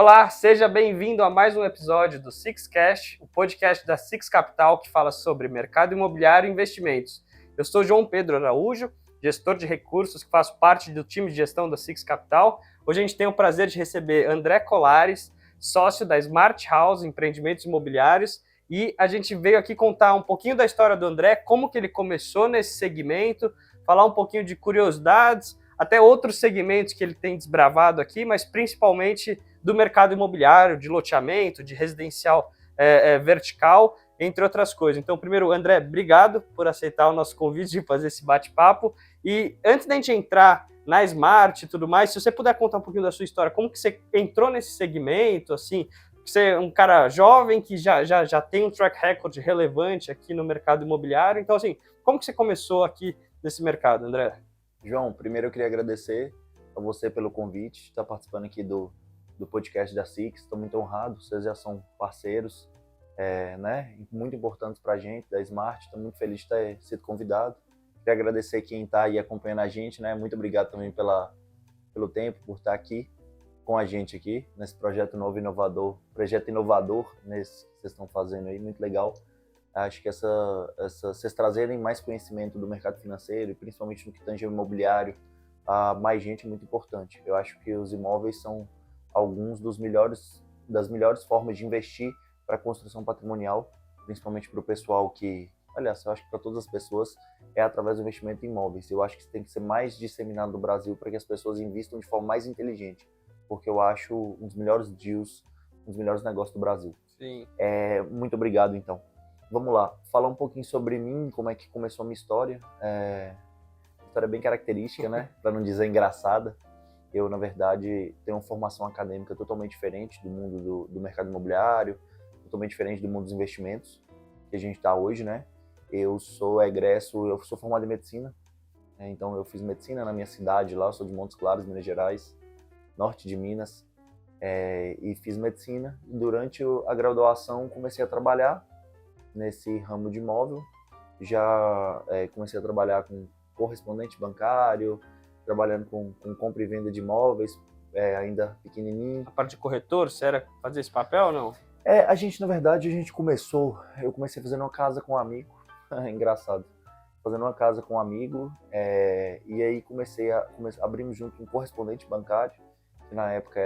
Olá, seja bem-vindo a mais um episódio do Sixcast, o podcast da Six Capital que fala sobre mercado imobiliário e investimentos. Eu sou João Pedro Araújo, gestor de recursos que faço parte do time de gestão da Six Capital. Hoje a gente tem o prazer de receber André Colares, sócio da Smart House Empreendimentos Imobiliários, e a gente veio aqui contar um pouquinho da história do André, como que ele começou nesse segmento, falar um pouquinho de curiosidades, até outros segmentos que ele tem desbravado aqui, mas principalmente do mercado imobiliário, de loteamento, de residencial vertical, entre outras coisas. Então, primeiro, André, obrigado por aceitar o nosso convite de fazer esse bate-papo. E antes da gente entrar na Smart e tudo mais, se você puder contar um pouquinho da sua história, como que você entrou nesse segmento, assim, você é um cara jovem que já tem um track record relevante aqui no mercado imobiliário. Então, assim, como que você começou aqui nesse mercado, André? João, primeiro eu queria agradecer a você pelo convite, estar participando aqui do podcast da Six. Estou muito honrado, vocês já são parceiros, muito importantes para a gente, da Smart. Estou muito feliz de ter sido convidado. Queria agradecer quem está aí acompanhando a gente, né? Muito obrigado também pelo tempo, por estar aqui com a gente aqui, nesse projeto novo, projeto inovador nesse que vocês estão fazendo aí, muito legal. Acho que vocês trazerem mais conhecimento do mercado financeiro, e principalmente no que tange ao imobiliário, a mais gente é muito importante. Eu acho que os imóveis são alguns das melhores formas de investir para a construção patrimonial, principalmente para o pessoal que, aliás, eu acho que para todas as pessoas, é através do investimento em imóveis. Eu acho que isso tem que ser mais disseminado no Brasil para que as pessoas investam de forma mais inteligente, porque eu acho um dos melhores deals, um dos melhores negócios do Brasil. Sim. Muito obrigado, então. Vamos lá, falar um pouquinho sobre mim, como é que começou a minha história. História bem característica, né? Para não dizer engraçada. Eu, na verdade, tenho uma formação acadêmica totalmente diferente do mundo do mercado imobiliário, totalmente diferente do mundo dos investimentos que a gente está hoje, né? Eu sou formado em medicina, né? Então eu fiz medicina na minha cidade lá, eu sou de Montes Claros, Minas Gerais, norte de Minas, e fiz medicina. Durante a graduação comecei a trabalhar nesse ramo de imóvel, já comecei a trabalhar com correspondente bancário, trabalhando com compra e venda de imóveis, ainda pequenininho. A parte de corretor, você era fazer esse papel ou não? Na verdade, eu comecei fazendo uma casa com um amigo, engraçado, fazendo uma casa com um amigo, e aí abrimos junto um correspondente bancário, que na época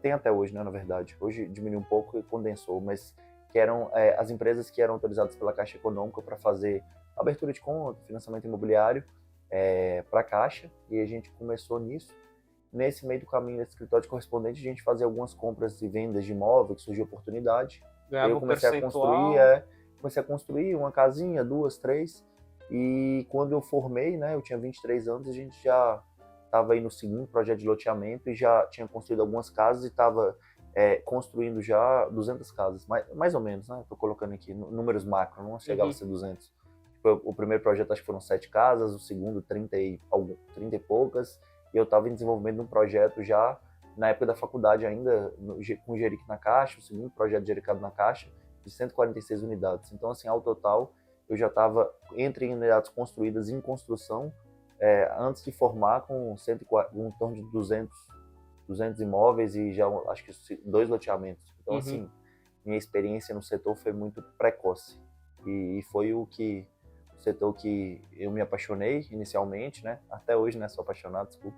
tem até hoje, né, na verdade, hoje diminuiu um pouco e condensou, mas que eram as empresas que eram autorizadas pela Caixa Econômica para fazer abertura de conta, financiamento imobiliário para a Caixa, e a gente começou nisso. Nesse meio do caminho desse escritório de correspondente, a gente fazia algumas compras e vendas de imóvel, que surgiu oportunidade. Ganhava Eu comecei a construir uma casinha, 2, 3, e quando eu formei, né, eu tinha 23 anos, a gente já estava aí no segundo projeto de loteamento e já tinha construído algumas casas e estava construindo já 200 casas, mais ou menos, né? Estou colocando aqui números macro, não chegava a ser 200. O primeiro projeto acho que foram 7 casas, o segundo 30 e poucas, e eu estava em desenvolvimento de um projeto já na época da faculdade ainda, com Jeric na Caixa, o segundo projeto de Jericado na Caixa, de 146 unidades. Então, assim, ao total, eu já estava entre unidades construídas em construção, antes de formar, com em torno de 200 imóveis e já acho que 2 loteamentos. Então, assim, minha experiência no setor foi muito precoce. E foi o setor que eu me apaixonei inicialmente, né? Até hoje, né? Sou apaixonado, desculpa.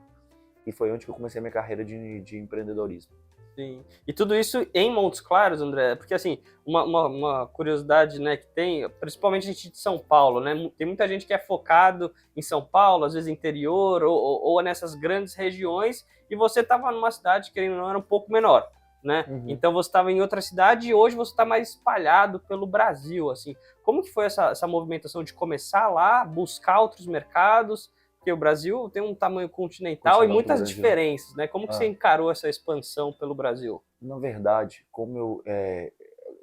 E foi onde que eu comecei a minha carreira de empreendedorismo. Sim. E tudo isso em Montes Claros, André? Porque, assim, uma curiosidade, né, que tem, principalmente a gente de São Paulo, né? Tem muita gente que é focado em São Paulo, às vezes interior, ou nessas grandes regiões, e você estava numa cidade que não era um pouco menor, né? Então você estava em outra cidade e hoje você está mais espalhado pelo Brasil, assim. Como que foi essa movimentação de começar lá, buscar outros mercados? Porque o Brasil tem um tamanho continental e muitas diferenças, né? Como que você encarou essa expansão pelo Brasil? Na verdade, como eu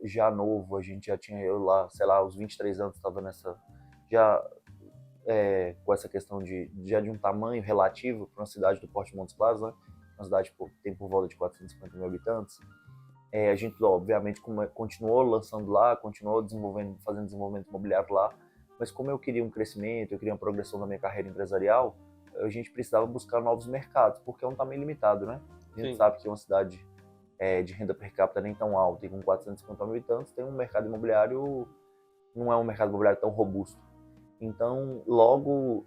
já novo, a gente já tinha, eu lá, sei lá, aos 23 anos estava com essa questão de um tamanho relativo para uma cidade do porte de Montes Claros, né? Uma cidade que tem por volta de 450 mil habitantes. A gente, obviamente, continuou lançando lá, continuou fazendo desenvolvimento imobiliário lá, mas como eu queria um crescimento, eu queria uma progressão da minha carreira empresarial, a gente precisava buscar novos mercados, porque é um tamanho limitado, né? A gente Sim. sabe que uma cidade de renda per capita nem tão alta e com 450 mil habitantes tem um mercado imobiliário, não é um mercado imobiliário tão robusto. Então, logo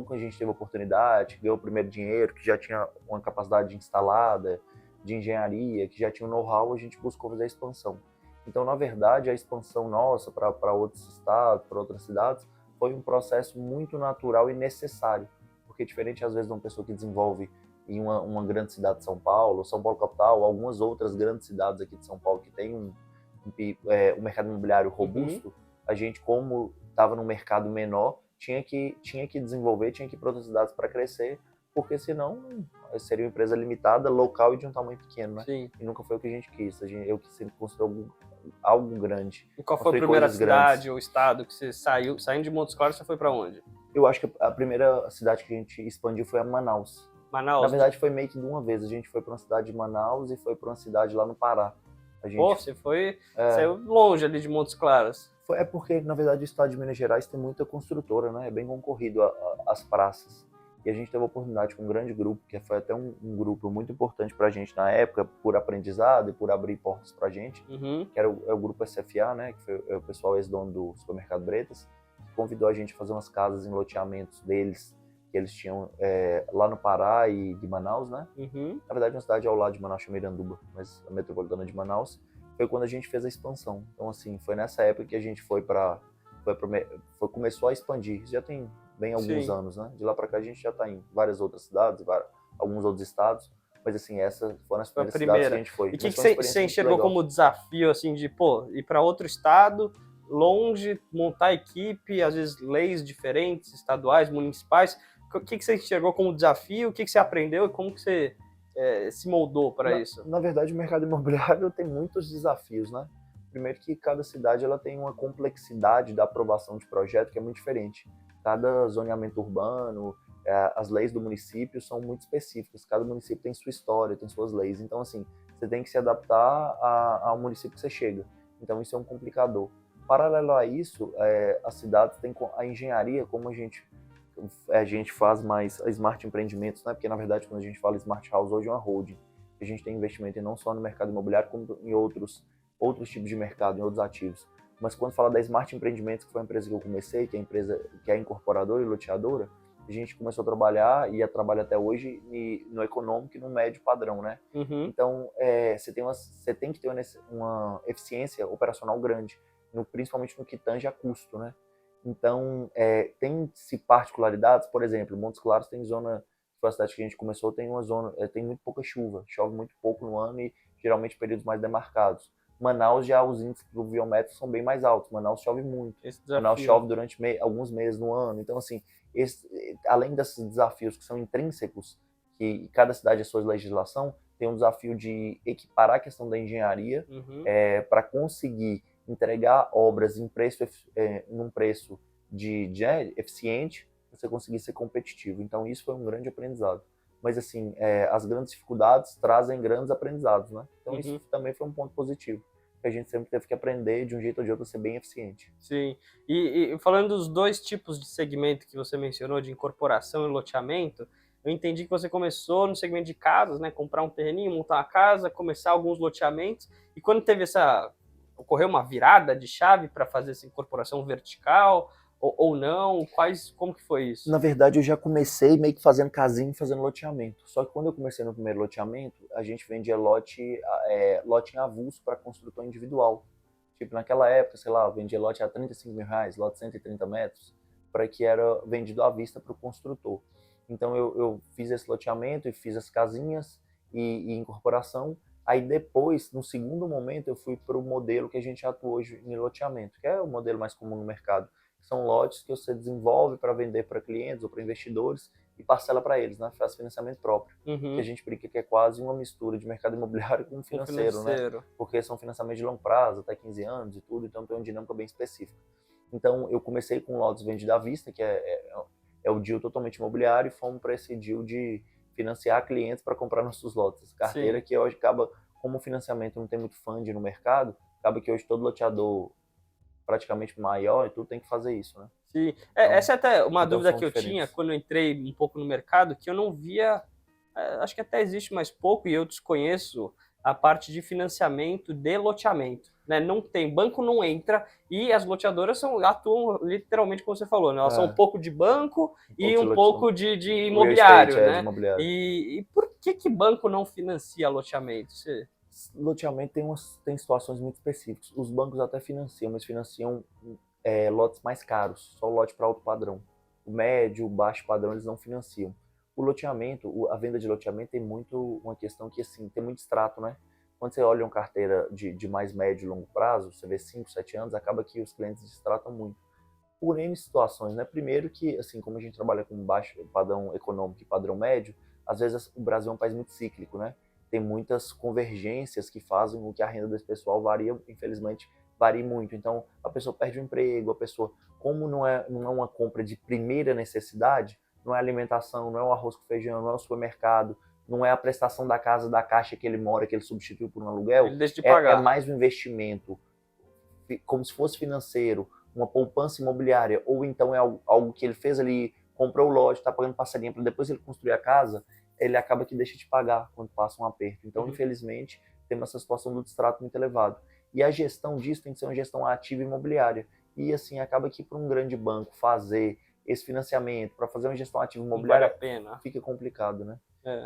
que a gente teve a oportunidade, ganhou o primeiro dinheiro, que já tinha uma capacidade instalada, de engenharia, que já tinha um know-how, a gente buscou fazer a expansão. Então, na verdade, a expansão nossa para outros estados, para outras cidades, foi um processo muito natural e necessário. Porque diferente, às vezes, de uma pessoa que desenvolve em uma grande cidade de São Paulo capital, algumas outras grandes cidades aqui de São Paulo que tem um mercado imobiliário robusto, a gente, como estava num mercado menor, tinha que desenvolver, tinha que ir para outras cidades para crescer, porque senão seria uma empresa limitada, local e de um tamanho pequeno, né? Sim. E nunca foi o que a gente quis. Eu que sempre construí algo grande. E qual foi a primeira cidade ou estado que você saiu? Saindo de Montes Claros, você foi para onde? Eu acho que a primeira cidade que a gente expandiu foi a Manaus. Manaus? Na verdade, foi meio que de uma vez. A gente foi para uma cidade de Manaus e foi para uma cidade lá no Pará. Pô, você saiu longe ali de Montes Claros. É porque, na verdade, o estado de Minas Gerais tem muita construtora, né? É bem concorrido as praças. E a gente teve a oportunidade com um grande grupo, que foi até um grupo muito importante pra gente na época, por aprendizado e por abrir portas pra gente, que era o grupo SFA, né? Que foi o pessoal ex-dono do supermercado Bretas, que convidou a gente a fazer umas casas em loteamentos deles, que eles tinham lá no Pará e de Manaus, né? Na verdade, uma cidade ao lado de Manaus chama Iranduba, mas a metropolitana de Manaus. Foi quando a gente fez a expansão. Então, assim, foi nessa época que a gente começou a expandir. Isso já tem bem alguns anos, né? De lá para cá a gente já está em várias outras cidades, alguns outros estados. Mas, assim, essa foi nas primeiras cidades que a gente foi. E o que você enxergou como desafio, assim, de, ir para outro estado, longe, montar equipe, às vezes leis diferentes, estaduais, municipais? O que você enxergou como desafio? O que você aprendeu e como que você se moldou para isso? Na verdade, o mercado imobiliário tem muitos desafios, né? Primeiro que cada cidade ela tem uma complexidade da aprovação de projeto que é muito diferente. Cada zoneamento urbano, as leis do município são muito específicas. Cada município tem sua história, tem suas leis. Então, assim, você tem que se adaptar ao município que você chega. Então, isso é um complicador. Paralelo a isso, as cidades têm a engenharia, como a gente faz mais smart empreendimentos, né? Porque, na verdade, quando a gente fala smart house, hoje é uma holding. A gente tem investimento não só no mercado imobiliário, como em outros tipos de mercado, em outros ativos. Mas quando fala da Smart Empreendimentos, que foi a empresa que eu comecei, que é a empresa que é incorporadora e loteadora, a gente começou a trabalhar e trabalha até hoje no econômico e no médio padrão, né? Então, você tem que ter uma eficiência operacional grande, principalmente no que tange a custo, né? Então, tem-se particularidades, por exemplo, Montes Claros tem zona, foi a cidade que a gente começou, tem uma zona, tem muito pouca chuva, chove muito pouco no ano e geralmente períodos mais demarcados. Manaus já os índices pluviométricos são bem mais altos, Manaus chove muito, Manaus chove durante alguns meses no ano, então assim, além desses desafios que são intrínsecos, que cada cidade a sua legislação, tem um desafio de equiparar a questão da engenharia para conseguir entregar obras num preço eficiente, você conseguir ser competitivo. Então isso foi um grande aprendizado. Mas assim, as grandes dificuldades trazem grandes aprendizados, né? Então isso também foi um ponto positivo, que a gente sempre teve que aprender de um jeito ou de outro a ser bem eficiente. Sim. E falando dos dois tipos de segmento que você mencionou, de incorporação e loteamento, eu entendi que você começou no segmento de casas, né? Comprar um terreninho, montar uma casa, começar alguns loteamentos. E quando teve ocorreu uma virada de chave para fazer essa incorporação vertical ou não? Como que foi isso? Na verdade, eu já comecei meio que fazendo casinha e fazendo loteamento. Só que quando eu comecei no primeiro loteamento, a gente vendia lote em avulso para construtor individual. Tipo, naquela época, sei lá, vendia lote a R$35.000, lote de 130 metros, para que era vendido à vista para o construtor. Então, eu fiz esse loteamento e fiz as casinhas e incorporação. Aí depois, no segundo momento, eu fui para o modelo que a gente atua hoje em loteamento, que é o modelo mais comum no mercado. São lotes que você desenvolve para vender para clientes ou para investidores e parcela para eles, né? Faz financiamento próprio. Que a gente brinca que é quase uma mistura de mercado imobiliário com financeiro, né? Porque são financiamentos de longo prazo, até 15 anos e tudo, então tem uma dinâmica bem específica. Então eu comecei com lotes vendidos à vista, que é o deal totalmente imobiliário, e fomos para esse deal de financiar clientes para comprar nossos lotes. Carteira que hoje acaba, como o financiamento não tem muito funding no mercado, acaba que hoje todo loteador praticamente maior e tudo tem que fazer isso, né? Sim. Essa é até uma dúvida que eu tinha quando eu entrei um pouco no mercado, que eu não via acho que até existe mais pouco, e eu desconheço a parte de financiamento de loteamento. Né? Não tem, banco não entra, e as loteadoras atuam literalmente como você falou, né? Elas são um pouco de banco e um pouco de imobiliário, real estate, né? de imobiliário. E por que banco não financia loteamento? Loteamento tem situações muito específicas. Os bancos até financiam, mas financiam lotes mais caros, só lote para alto padrão. O médio, o baixo padrão, eles não financiam. O loteamento, a venda de loteamento tem muito uma questão que, assim, tem muito extrato, né? Quando você olha uma carteira de mais médio e longo prazo, você vê 5, 7 anos, acaba que os clientes distratam muito. Por N situações, né? Primeiro que, assim, como a gente trabalha com baixo padrão econômico e padrão médio, às vezes o Brasil é um país muito cíclico, né? Tem muitas convergências que fazem com que a renda desse pessoal varia, infelizmente, varie muito. Então, a pessoa perde o emprego, a pessoa, como não é uma compra de primeira necessidade, não é alimentação, não é o arroz com feijão, não é o supermercado, não é a prestação da casa da Caixa que ele mora, que ele substituiu por um aluguel, Ele deixa de é pagar. mais um investimento, como se fosse financeiro, uma poupança imobiliária, ou então é algo que ele fez ali, comprou o lote, está pagando parcelinha para depois ele construir a casa, ele acaba que deixa de pagar quando passa um aperto. Então, infelizmente, temos essa situação do distrato muito elevado. E a gestão disso tem que ser uma gestão ativa imobiliária. E assim, acaba que para um grande banco fazer esse financiamento, para fazer uma gestão ativa imobiliária, não vale a pena. Fica complicado, né?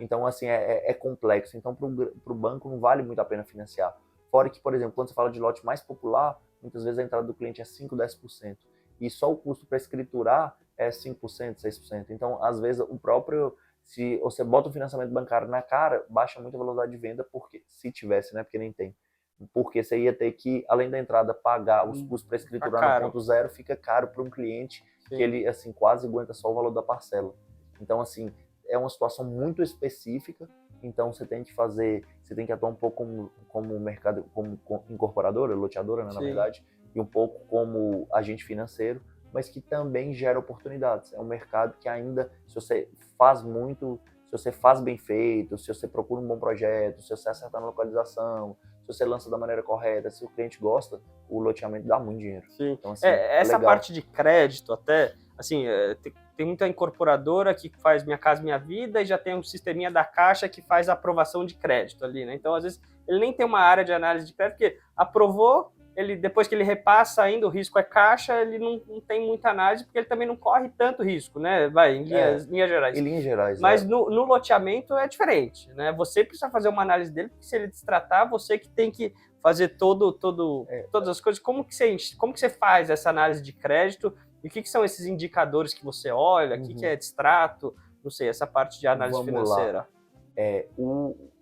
Então, assim, é complexo. Então, para o banco não vale muito a pena financiar. Fora que, por exemplo, quando você fala de lote mais popular, muitas vezes a entrada do cliente é 5, 10%. E só o custo para escriturar é 5%, 6%. Então, às vezes, se você bota um financiamento bancário na cara, baixa muito a velocidade de venda, porque se tivesse, né? Porque nem tem. Porque você ia ter que, além da entrada, pagar os custos para escriturar no ponto zero, fica caro para um cliente que ele, assim, quase aguenta só o valor da parcela. Então, assim, é uma situação muito específica. Então você tem que atuar um pouco como mercado, como incorporadora, loteadora, né, na verdade, e um pouco como agente financeiro, mas que também gera oportunidades. É um mercado que ainda, se você faz muito, se você faz bem feito, se você procura um bom projeto, se você acertar na localização, se você lança da maneira correta, se o cliente gosta, o loteamento dá muito dinheiro. Sim. Então, assim, essa legal. parte de crédito até, assim, tem muita incorporadora que faz Minha Casa Minha Vida e já tem um sisteminha da Caixa que faz a aprovação de crédito ali, né? Então, às vezes, ele nem tem uma área de análise de crédito, porque aprovou, depois que ele repassa ainda, o risco é Caixa, ele não tem muita análise, porque ele também não corre tanto risco, né? Em linhas gerais. Em linhas gerais, Mas no loteamento é diferente, né? Você precisa fazer uma análise dele, porque se ele destratar, você que tem que fazer todas as coisas. Como que você faz essa análise de crédito? E o que são esses indicadores que você olha? O que é distrato? Não sei, essa parte de análise financeira.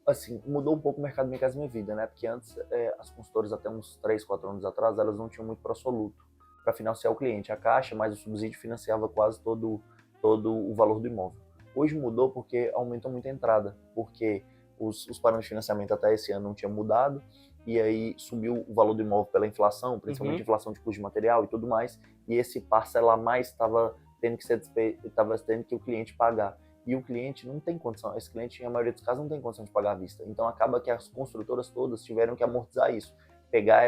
Assim, mudou um pouco o mercado Minha Casa Minha Vida, né? Porque antes, as consultoras, até uns 3, 4 anos atrás, elas não tinham muito pró-soluto para financiar o cliente. A Caixa, mais o subsídio, financiava quase todo o valor do imóvel. Hoje mudou porque aumentou muito a entrada, porque os parâmetros de financiamento até esse ano não tinham mudado, e aí subiu o valor do imóvel pela inflação, principalmente inflação de custo de material e tudo mais, e esse parcelar mais estava tendo que o cliente pagar. E o cliente não tem condição, esse cliente, na maioria dos casos, não tem condição de pagar à vista. Então acaba que as construtoras todas tiveram que amortizar isso, pegar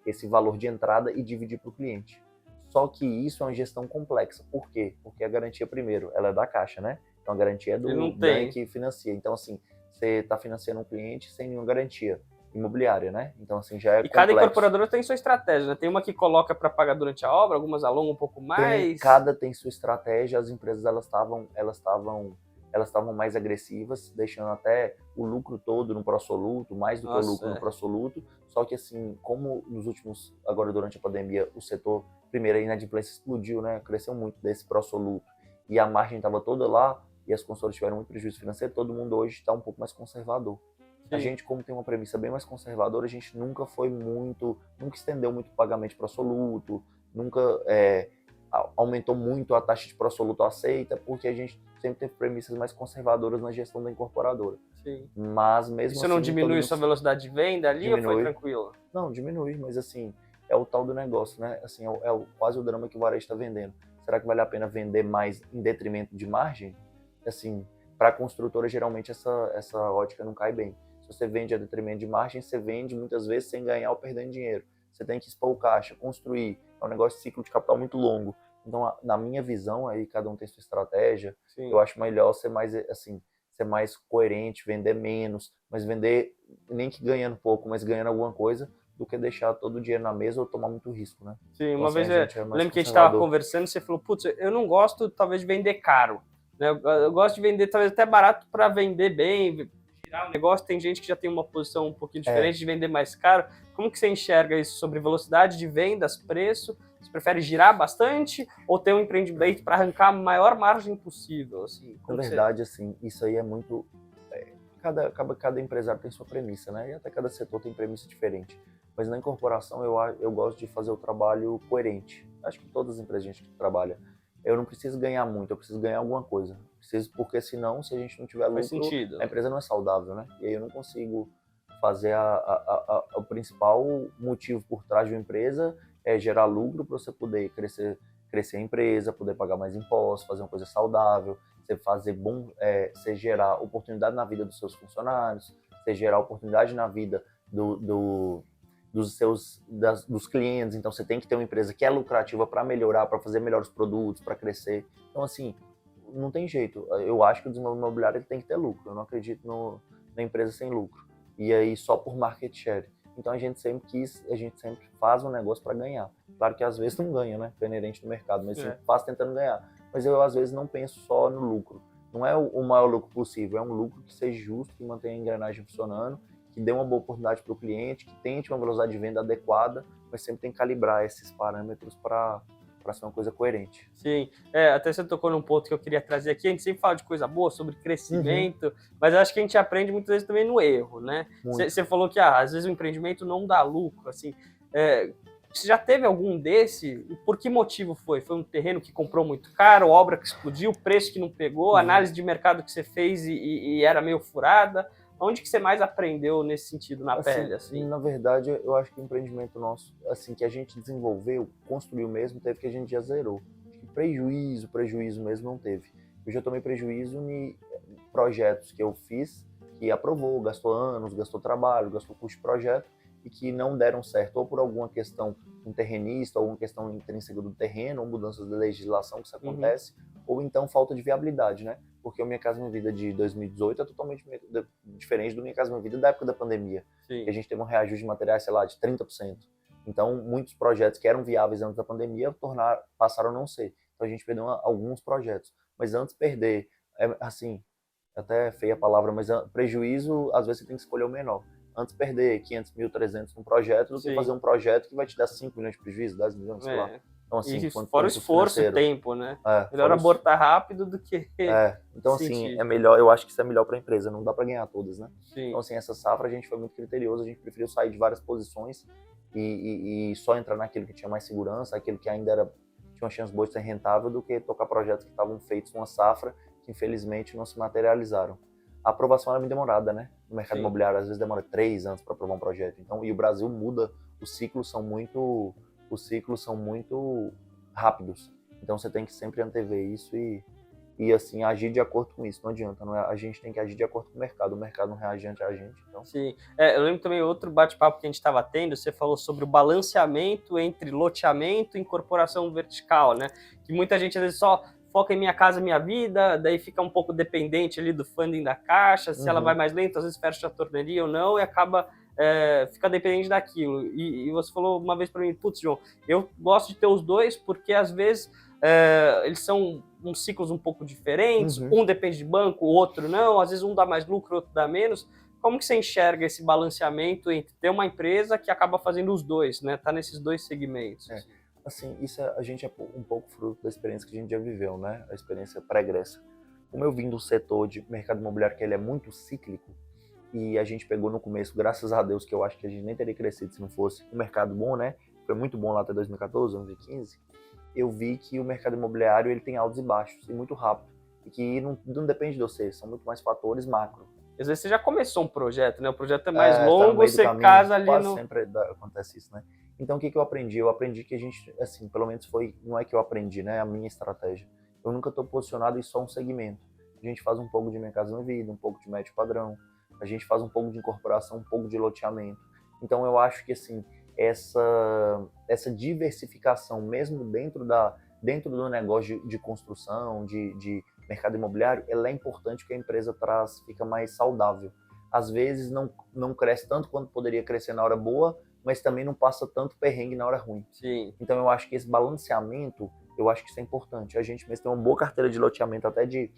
esse valor de entrada e dividir para o cliente. Só que isso é uma gestão complexa. Por quê? Porque a garantia, primeiro, ela é da Caixa, né? Então a garantia é do banco que financia. Então, assim, você está financiando um cliente sem nenhuma garantia imobiliária, né? Então, assim, já é complexo. Cada incorporadora tem sua estratégia, né? Tem uma que coloca para pagar durante a obra, algumas alongam um pouco mais. Cada tem sua estratégia. As empresas, elas estavam mais agressivas, deixando até o lucro todo no pró-soluto, mais do que o lucro no pró-soluto. Só que, assim, como agora durante a pandemia, o setor, primeiro, a inadimplência explodiu, né? Cresceu muito desse pró-soluto. E a margem estava toda lá, e as consultoras tiveram muito prejuízo financeiro, todo mundo hoje está um pouco mais conservador. Sim. A gente, como tem uma premissa bem mais conservadora, a gente nunca estendeu muito o pagamento pró-soluto, nunca aumentou muito a taxa de pró-soluto aceita, porque a gente sempre teve premissas mais conservadoras na gestão da incorporadora. Sim. Mas mesmo isso assim, não diminui sua velocidade de venda ali diminui. Ou foi tranquilo? Não, diminui, mas assim, é o tal do negócio, né? Assim, quase o drama que o varejo está vendendo. Será que vale a pena vender mais em detrimento de margem? Assim, para a construtora, geralmente essa ótica não cai bem. Se você vende a detrimento de margem, você vende muitas vezes sem ganhar ou perdendo dinheiro. Você tem que expor o caixa, construir. É um negócio de ciclo de capital muito longo. Então, na minha visão, aí cada um tem sua estratégia, Sim. eu acho melhor ser mais, assim, ser mais coerente, vender menos, mas vender nem que ganhando pouco, mas ganhando alguma coisa, do que deixar todo o dinheiro na mesa ou tomar muito risco, né? Sim, Então, uma assim, vez a eu gente é mais lembro que a gente estava conservador. conversando, você falou, putz, eu não gosto talvez de vender caro, né? Eu gosto de vender talvez até barato para vender bem, girar o negócio. Tem gente que já tem uma posição um pouquinho É, diferente de vender mais caro. Como que você enxerga isso sobre velocidade de vendas, preço? Você prefere girar bastante ou ter um empreendimento para arrancar a maior margem possível? Assim, na como que você... verdade, assim, isso aí é muito... cada empresário tem sua premissa, né? E até cada setor tem premissa diferente. Mas na incorporação eu gosto de fazer o trabalho coerente. Acho que todas as empresas a gente trabalha. Eu não preciso ganhar muito, eu preciso ganhar alguma coisa. Preciso, porque senão, se a gente não tiver Faz lucro, sentido. a empresa não é saudável, né? E aí eu não consigo fazer o principal motivo por trás de uma empresa é gerar lucro para você poder crescer a empresa, poder pagar mais impostos, fazer uma coisa saudável, você fazer você gerar oportunidade na vida dos seus funcionários, você gerar oportunidade na vida dos clientes. Então você tem que ter uma empresa que é lucrativa para melhorar, para fazer melhores produtos, para crescer. Então assim, não tem jeito. Eu acho que o desenvolvimento imobiliário ele tem que ter lucro. Eu não acredito na empresa sem lucro. E aí só por market share. Então a gente sempre faz um negócio para ganhar. Claro que às vezes não ganha, né? É inerente no mercado, mas sempre faz tentando ganhar. Mas eu às vezes não penso só no lucro. Não é o maior lucro possível, é um lucro que seja justo, que mantenha a engrenagem funcionando, que dê uma boa oportunidade para o cliente, que tente uma velocidade de venda adequada, mas sempre tem que calibrar esses parâmetros para ser uma coisa coerente. Sim, até você tocou num ponto que eu queria trazer aqui. A gente sempre fala de coisa boa, sobre Uhum, crescimento, mas eu acho que a gente aprende muitas vezes também no erro, né? muito. Você falou que às vezes o empreendimento não dá lucro, assim. Você já teve algum desse? Por que motivo foi? Foi um terreno que comprou muito caro, obra que explodiu, preço que não pegou, Uhum. análise de mercado que você fez e era meio furada? Onde que você mais aprendeu nesse sentido, na Assim, pele, assim? na verdade, eu acho que o empreendimento nosso, assim, que a gente desenvolveu, construiu mesmo, teve que a gente já zerou. Acho que prejuízo mesmo não teve. Eu já tomei prejuízo em projetos que eu fiz, que aprovou, gastou anos, gastou trabalho, gastou custo de projeto, e que não deram certo, ou por alguma questão um terrenista, ou uma questão intrínseca do terreno, ou mudanças de legislação que isso Uhum. acontece, ou então falta de viabilidade, né? Porque o Minha Casa Minha Vida de 2018 é totalmente diferente do Minha Casa Minha Vida da época da pandemia, que a Sim, gente teve um reajuste de materiais, sei lá, de 30%. Então, muitos projetos que eram viáveis antes da pandemia passaram a não ser. Então, a gente perdeu alguns projetos. Mas antes perder, assim, até feia a palavra, mas prejuízo, às vezes você tem que escolher o menor. Antes perder 500 mil, 300 num projeto, do que fazer sim. um projeto que vai te dar 5 milhões de prejuízo, 10 milhões, sei lá. É. Então, assim, E quanto fora o tem custo esforço e financeiro. tempo, né? Melhor Fora isso. abortar rápido do que Então, assim, sentir. é melhor, eu acho que isso é melhor para a empresa, não dá para ganhar todas, né? Então, Sim, assim, essa safra a gente foi muito criterioso, a gente preferiu sair de várias posições e só entrar naquilo que tinha mais segurança, aquilo que ainda tinha uma chance boa de ser rentável, do que tocar projetos que estavam feitos numa safra que infelizmente não se materializaram. A aprovação era muito demorada, né? No mercado sim. imobiliário, às vezes demora 3 anos para aprovar um projeto. Então, e o Brasil muda, os ciclos são muito rápidos. Então, você tem que sempre antever isso e assim, agir de acordo com isso. Não adianta, não é? A gente tem que agir de acordo com o mercado não reage ante a gente. Então, Sim. Eu lembro também outro bate-papo que a gente estava tendo, você falou sobre o balanceamento entre loteamento e incorporação vertical, né? Que muita gente às vezes só foca em Minha Casa Minha Vida, daí fica um pouco dependente ali do funding da Caixa, se ela vai uhum, mais lento, às vezes fecha a torneiria ou não, e acaba fica dependente daquilo. E você falou uma vez para mim, putz, João, eu gosto de ter os dois porque às vezes eles são uns ciclos um pouco diferentes, uhum. um depende de banco, o outro não, às vezes um dá mais lucro, o outro dá menos. Como que você enxerga esse balanceamento entre ter uma empresa que acaba fazendo os dois, né? Tá nesses dois segmentos. É, assim, a gente é um pouco fruto da experiência que a gente já viveu, né? A experiência pregressa. Como eu vim do setor de mercado imobiliário, que ele é muito cíclico, e a gente pegou no começo, graças a Deus, que eu acho que a gente nem teria crescido se não fosse um mercado bom, né? Foi muito bom lá até 2014, 2015. Eu vi que o mercado imobiliário ele tem altos e baixos, e muito rápido. E que não depende de você, são muito mais fatores macro. Às vezes você já começou um projeto, né? O projeto é mais Está no longo, meio do você caminho, casa ali quase no... sempre acontece isso, né? Então o que eu aprendi? Eu aprendi que a gente, assim, pelo menos não é que eu aprendi, né? É a minha estratégia. Eu nunca estou posicionado em só um segmento. A gente faz um pouco de Minha Casa Minha Vida, um pouco de médio padrão, a gente faz um pouco de incorporação, um pouco de loteamento. Então eu acho que assim, essa diversificação, mesmo dentro dentro do negócio de construção, de mercado imobiliário, ela é importante que a empresa fica mais saudável. Às vezes não cresce tanto quanto poderia crescer na hora boa, mas também não passa tanto perrengue na hora ruim. Sim. Então eu acho que esse balanceamento, eu acho que isso é importante. A gente mesmo tem uma boa carteira de loteamento, até de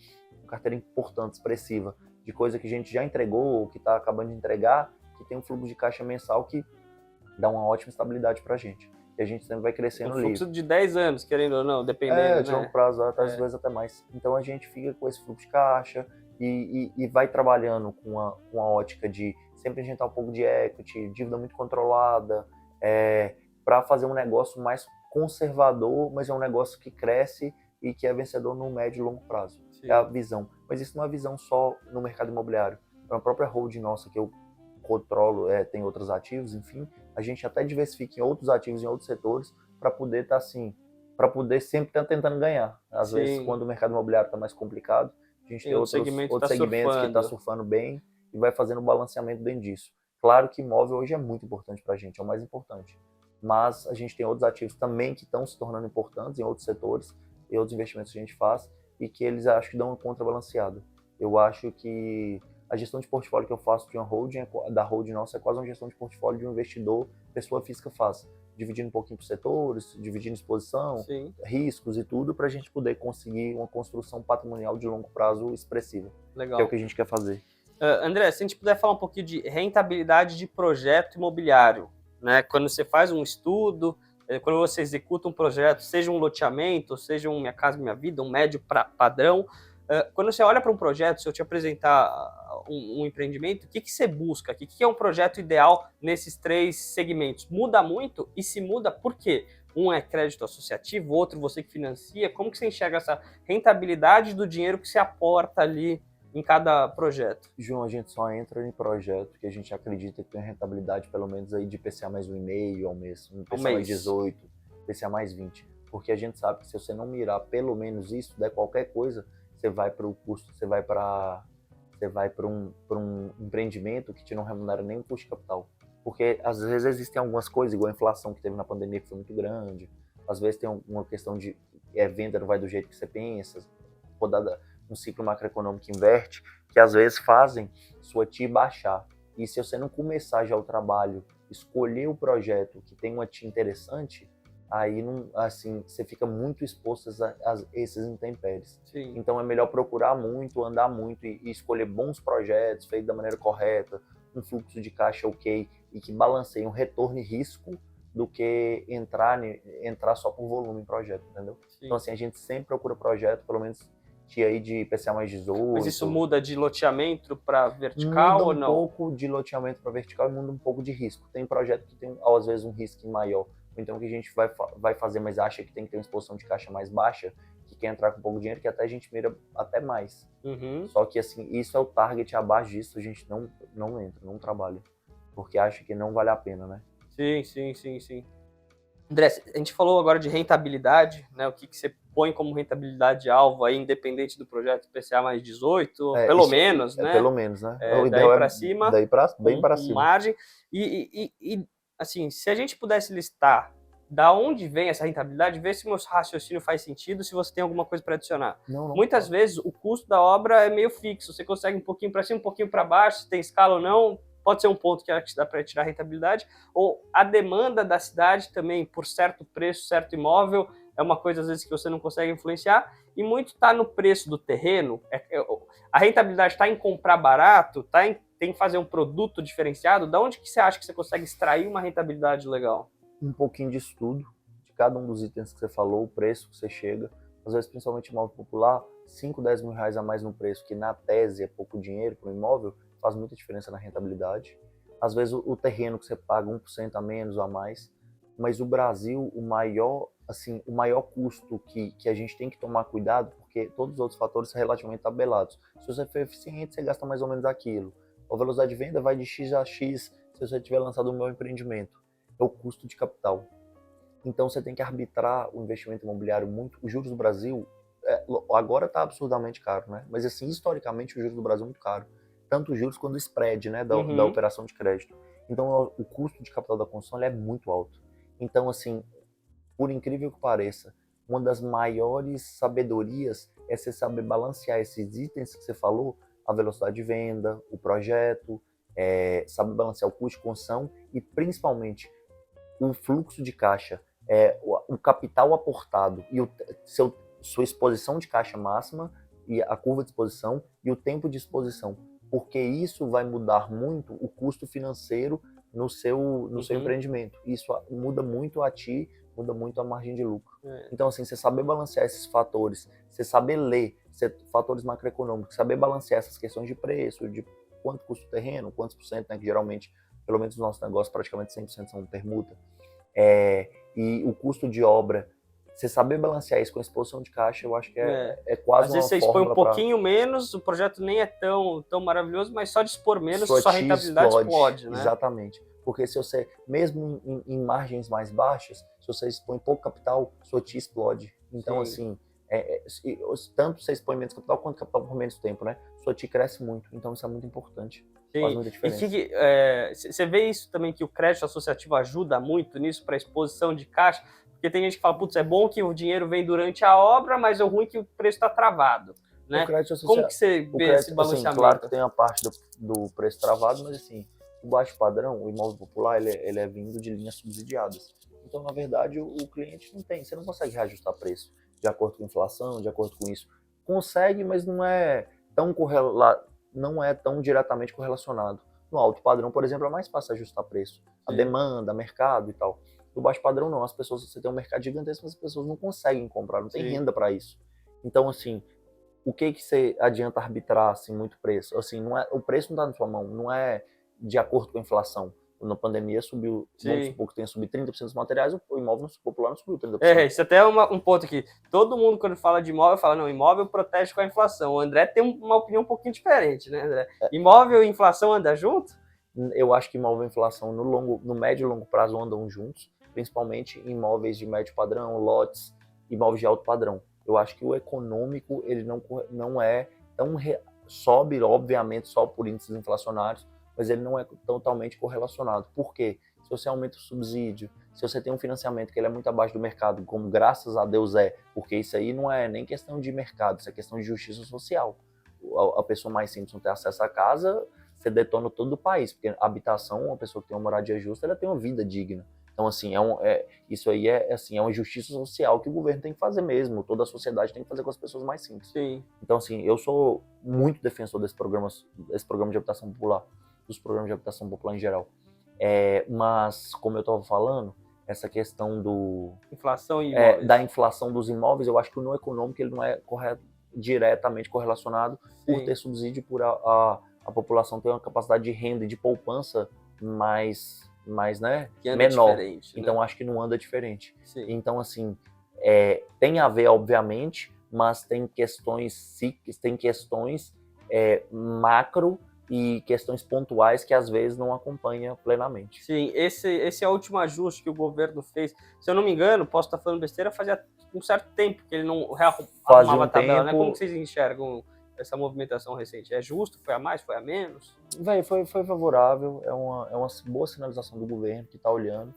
carteira importante, expressiva, de coisa que a gente já entregou, que está acabando de entregar, que tem um fluxo de caixa mensal que dá uma ótima estabilidade para a gente. E a gente sempre vai crescendo livre. Um fluxo de 10 anos, querendo ou não, dependendo, de longo prazo, às vezes até mais. Então a gente fica com esse fluxo de caixa e vai trabalhando com a ótica de sempre a gente tá um pouco de equity, dívida muito controlada, para fazer um negócio mais conservador, mas é um negócio que cresce e que é vencedor no médio e longo prazo. Sim. É a visão. Mas isso não é visão só no mercado imobiliário. É a própria holding nossa que eu controlo, tem outros ativos, enfim, a gente até diversifica em outros ativos, em outros setores, para poder estar assim, para poder sempre estar tentando ganhar. Às Sim. vezes, quando o mercado imobiliário está mais complicado, a gente tem outros segmentos que está surfando bem e vai fazendo o balanceamento dentro disso. Claro que imóvel hoje é muito importante para a gente, é o mais importante. Mas a gente tem outros ativos também que estão se tornando importantes em outros setores e outros investimentos que a gente faz e que eles acho que dão uma contrabalanceada. Eu acho que a gestão de portfólio que eu faço de uma holding, da holding nossa, é quase uma gestão de portfólio de um investidor, pessoa física faz. Dividindo um pouquinho por setores, dividindo exposição, Sim. riscos e tudo, para a gente poder conseguir uma construção patrimonial de longo prazo expressiva. Legal. Que é o que a gente quer fazer. André, se a gente puder falar um pouquinho de rentabilidade de projeto imobiliário, né? Quando você faz um estudo, quando você executa um projeto, seja um loteamento, seja um Minha Casa Minha Vida, um médio padrão, quando você olha para um projeto, se eu te apresentar um empreendimento, o que você busca? O que é um projeto ideal nesses 3 segmentos? Muda muito? E se muda, por quê? Um é crédito associativo, outro você que financia. Como que você enxerga essa rentabilidade do dinheiro que você aporta ali em cada projeto? João, a gente só entra em projeto que a gente acredita que tem rentabilidade pelo menos aí de IPCA mais 1,5 ao mês, IPCA mais 18, IPCA mais 20. Porque a gente sabe que se você não mirar pelo menos isso, der qualquer coisa, você vai para o custo, você vai para um empreendimento que te não remunera nem o custo de capital. Porque às vezes existem algumas coisas, igual a inflação que teve na pandemia, que foi muito grande. Às vezes tem uma questão de venda não vai do jeito que você pensa, rodada, um ciclo macroeconômico que inverte, que às vezes fazem sua TI baixar. E se você não começar já o trabalho, escolher o projeto que tem uma TI interessante, aí não, assim, você fica muito exposto a esses intempéries. Sim. Então é melhor procurar muito, andar muito e escolher bons projetos feitos da maneira correta, um fluxo de caixa ok e que balanceie um retorno e risco do que entrar só por volume em projeto, entendeu? Sim. Então assim, a gente sempre procura projeto, pelo menos aí de IPCA mais 18. Mas isso muda de loteamento para vertical ou não? Muda um pouco de loteamento para vertical e muda um pouco de risco. Tem projeto que tem, às vezes, um risco maior. Então, o que a gente vai fazer, mas acha que tem que ter uma exposição de caixa mais baixa, que quer entrar com pouco dinheiro, que até a gente mira até mais. Uhum. Só que, assim, isso é o target, abaixo disso a gente não entra, não trabalha. Porque acha que não vale a pena, né? Sim. André, a gente falou agora de rentabilidade, né? O que você põe como rentabilidade alvo aí, independente do projeto IPCA mais 18, pelo menos, né? Pelo menos, né? Daí para cima, bem para cima. Margem. E, assim, se a gente pudesse listar da onde vem essa rentabilidade, ver se o meu raciocínio faz sentido, se você tem alguma coisa para adicionar. Muitas vezes o custo da obra é meio fixo, você consegue um pouquinho para cima, um pouquinho para baixo, se tem escala ou não, pode ser um ponto que dá para tirar rentabilidade, ou a demanda da cidade também, por certo preço, certo imóvel, é uma coisa às vezes que você não consegue influenciar, e muito está no preço do terreno. A rentabilidade está em comprar barato, tem que fazer um produto diferenciado. Da onde que você acha que você consegue extrair uma rentabilidade legal? Um pouquinho de estudo de cada um dos itens que você falou, o preço que você chega, às vezes principalmente imóvel popular, 5, 10 mil reais a mais no preço, que na tese é pouco dinheiro para um imóvel, faz muita diferença na rentabilidade. Às vezes o terreno que você paga 1% a menos ou a mais, mas o Brasil, o maior custo que a gente tem que tomar cuidado, porque todos os outros fatores são relativamente tabelados. Se você for eficiente, você gasta mais ou menos aquilo. A velocidade de venda vai de X a X se você tiver lançado um meu empreendimento. É o custo de capital. Então você tem que arbitrar o investimento imobiliário muito. Os juros do Brasil, agora está absurdamente caro, né? Mas assim, historicamente, os juros do Brasil é muito caro. Tanto os juros quanto o spread, né, da operação de crédito. Então o custo de capital da construção é muito alto. Então, assim, por incrível que pareça, uma das maiores sabedorias é você saber balancear esses itens que você falou, a velocidade de venda, o projeto, saber balancear o custo de construção e principalmente o fluxo de caixa, o capital aportado e sua exposição de caixa máxima e a curva de exposição e o tempo de exposição, porque isso vai mudar muito o custo financeiro no seu empreendimento. Isso muda muito a ti, muda muito a margem de lucro. Então, assim, você saber balancear esses fatores, você saber ler fatores macroeconômicos, saber balancear essas questões de preço, de quanto custa o terreno, quantos por cento, né, que geralmente, pelo menos no nosso negócio, praticamente 100% são permuta, e o custo de obra, você saber balancear isso com a exposição de caixa, eu acho que é quase às vezes você expõe um pouquinho menos, o projeto nem é tão maravilhoso, mas só de expor menos, sua rentabilidade explode, né? Exatamente. Porque se você, mesmo em margens mais baixas, se você expõe pouco capital, sua TI explode. Então, Sim. assim, tanto você expõe menos capital quanto capital por menos tempo, né? Sua TI cresce muito, então isso é muito importante. Sim. Faz muita diferença. E você vê isso também, que o crédito associativo ajuda muito nisso para exposição de caixa? Porque tem gente que fala, putz, é bom que o dinheiro vem durante a obra, mas é ruim que o preço está travado, né? Como que você vê esse balanceamento? Assim, claro que tem a parte do preço travado, mas assim, o baixo padrão, o imóvel popular, ele é vindo de linhas subsidiadas. Então, na verdade, o cliente você não consegue reajustar preço de acordo com a inflação, de acordo com isso. Consegue, mas não é tão diretamente correlacionado. No alto padrão, por exemplo, é mais fácil ajustar preço. A demanda, mercado e tal. No baixo padrão não, você tem um mercado gigantesco, mas as pessoas não conseguem comprar, não tem renda para isso. Então, assim, o que você adianta arbitrar assim, muito preço? Assim, o preço não está na sua mão, não é de acordo com a inflação. Na pandemia subiu, vamos supor que tenha subido 30% dos materiais, o imóvel popular não subiu 30%. Isso até é um ponto aqui. Todo mundo, quando fala de imóvel, fala, não, imóvel protege com a inflação. O André tem uma opinião um pouquinho diferente, né, André? Imóvel e inflação andam junto? Eu acho que imóvel e inflação no médio e longo prazo andam juntos, principalmente em imóveis de médio padrão, lotes, imóveis de alto padrão. Eu acho que o econômico, ele não é tão... sobe, obviamente, só por índices inflacionários, mas ele não é totalmente correlacionado. Por quê? Se você aumenta o subsídio, se você tem um financiamento que ele é muito abaixo do mercado, como graças a Deus porque isso aí não é nem questão de mercado, isso é questão de justiça social. A pessoa mais simples não ter acesso à casa, você detona todo o país, porque a habitação, uma pessoa que tem uma moradia justa, ela tem uma vida digna. Então, assim, isso aí é uma justiça social que o governo tem que fazer mesmo, toda a sociedade tem que fazer com as pessoas mais simples. Sim. Então, assim, eu sou muito defensor desse programa de habitação popular, dos programas de habitação popular em geral. Mas, como eu estava falando, essa questão da inflação dos imóveis, eu acho que no econômico ele não é diretamente correlacionado por ter subsídio, por a população ter uma capacidade de renda e de poupança mais menor. Então, acho que não anda diferente. Sim. Então, assim, tem a ver, obviamente, mas tem questões macro e questões pontuais que às vezes não acompanha plenamente. Sim, esse é o último ajuste que o governo fez. Se eu não me engano, posso estar falando besteira, fazia um certo tempo que ele não rearrumava a tabela, né? Como que vocês enxergam essa movimentação recente? É justo? Foi a mais? Foi a menos? Foi favorável, é uma boa sinalização do governo que está olhando.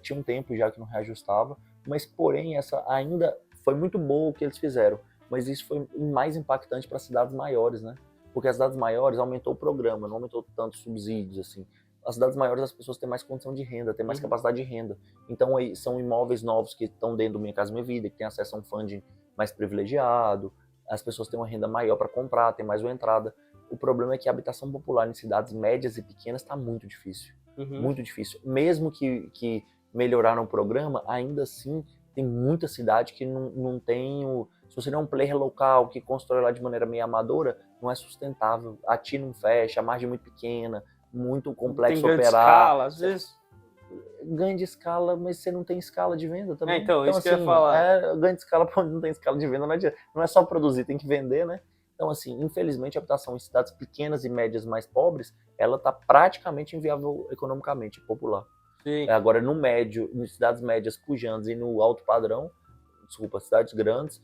Tinha um tempo já que não reajustava, mas porém essa ainda foi muito boa o que eles fizeram, mas isso foi mais impactante para cidades maiores, né? Porque as cidades maiores aumentou o programa, não aumentou tanto subsídios, assim. As cidades maiores as pessoas têm mais condição de renda, têm mais capacidade de renda. Então aí são imóveis novos que estão dentro do Minha Casa Minha Vida, que tem acesso a um funding mais privilegiado, as pessoas têm uma renda maior para comprar, tem mais uma entrada. O problema é que a habitação popular em cidades médias e pequenas está muito difícil. Muito difícil. Mesmo que melhoraram o programa, ainda assim tem muita cidade que não tem se você não é um player local que constrói lá de maneira meio amadora, não é sustentável. A TI não fecha, a margem é muito pequena, muito complexo operar. Escala, às vezes. Ganho de escala, mas você não tem escala de venda também. Então isso assim, que eu ia falar. Ganho de escala, quando não tem escala de venda, não é só produzir, tem que vender, né? Então, assim, infelizmente, a habitação em cidades pequenas e médias mais pobres, ela está praticamente inviável economicamente, popular. Sim. Agora, no médio, em cidades médias pujantes e no alto padrão, desculpa, cidades grandes,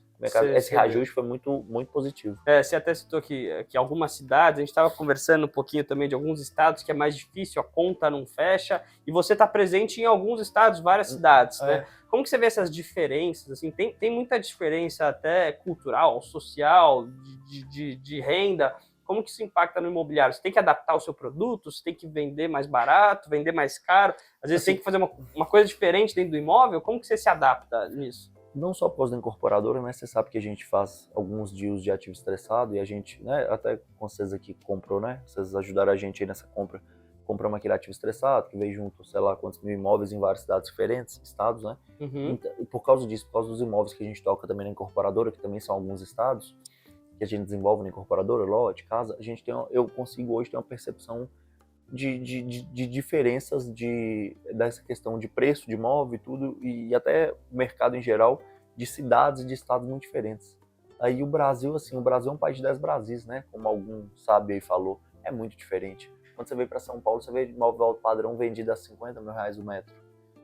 esse reajuste foi muito, muito positivo. Você até citou que algumas cidades, a gente estava conversando um pouquinho também de alguns estados que é mais difícil, a conta não fecha, e você está presente em alguns estados, várias cidades, né? Como que você vê essas diferenças? Assim, tem muita diferença até cultural, social, de renda. Como que isso impacta no imobiliário? Você tem que adaptar o seu produto, você tem que vender mais barato, vender mais caro, às vezes tem que fazer uma coisa diferente dentro do imóvel. Como que você se adapta nisso? Não só por causa da incorporadora, mas você sabe que a gente faz alguns deals de ativo estressado e a gente, né, até com vocês aqui comprou, né, vocês ajudaram a gente aí nessa compra, compramos aquele ativo estressado, que veio junto, sei lá, quantos mil imóveis em várias cidades diferentes, estados, né, então, e por causa disso, por causa dos imóveis que a gente toca também na incorporadora, que também são alguns estados, que a gente desenvolve na incorporadora, lote, casa, a gente tem, eu consigo hoje ter uma percepção de diferenças dessa questão de preço de imóvel e tudo, e até o mercado em geral, de cidades e de estados muito diferentes. Aí o Brasil, assim, o Brasil é um país de 10 Brasis, né? Como algum sábio aí falou, é muito diferente. Quando você vem para São Paulo, você vê imóvel alto padrão vendido a R$50 mil o metro.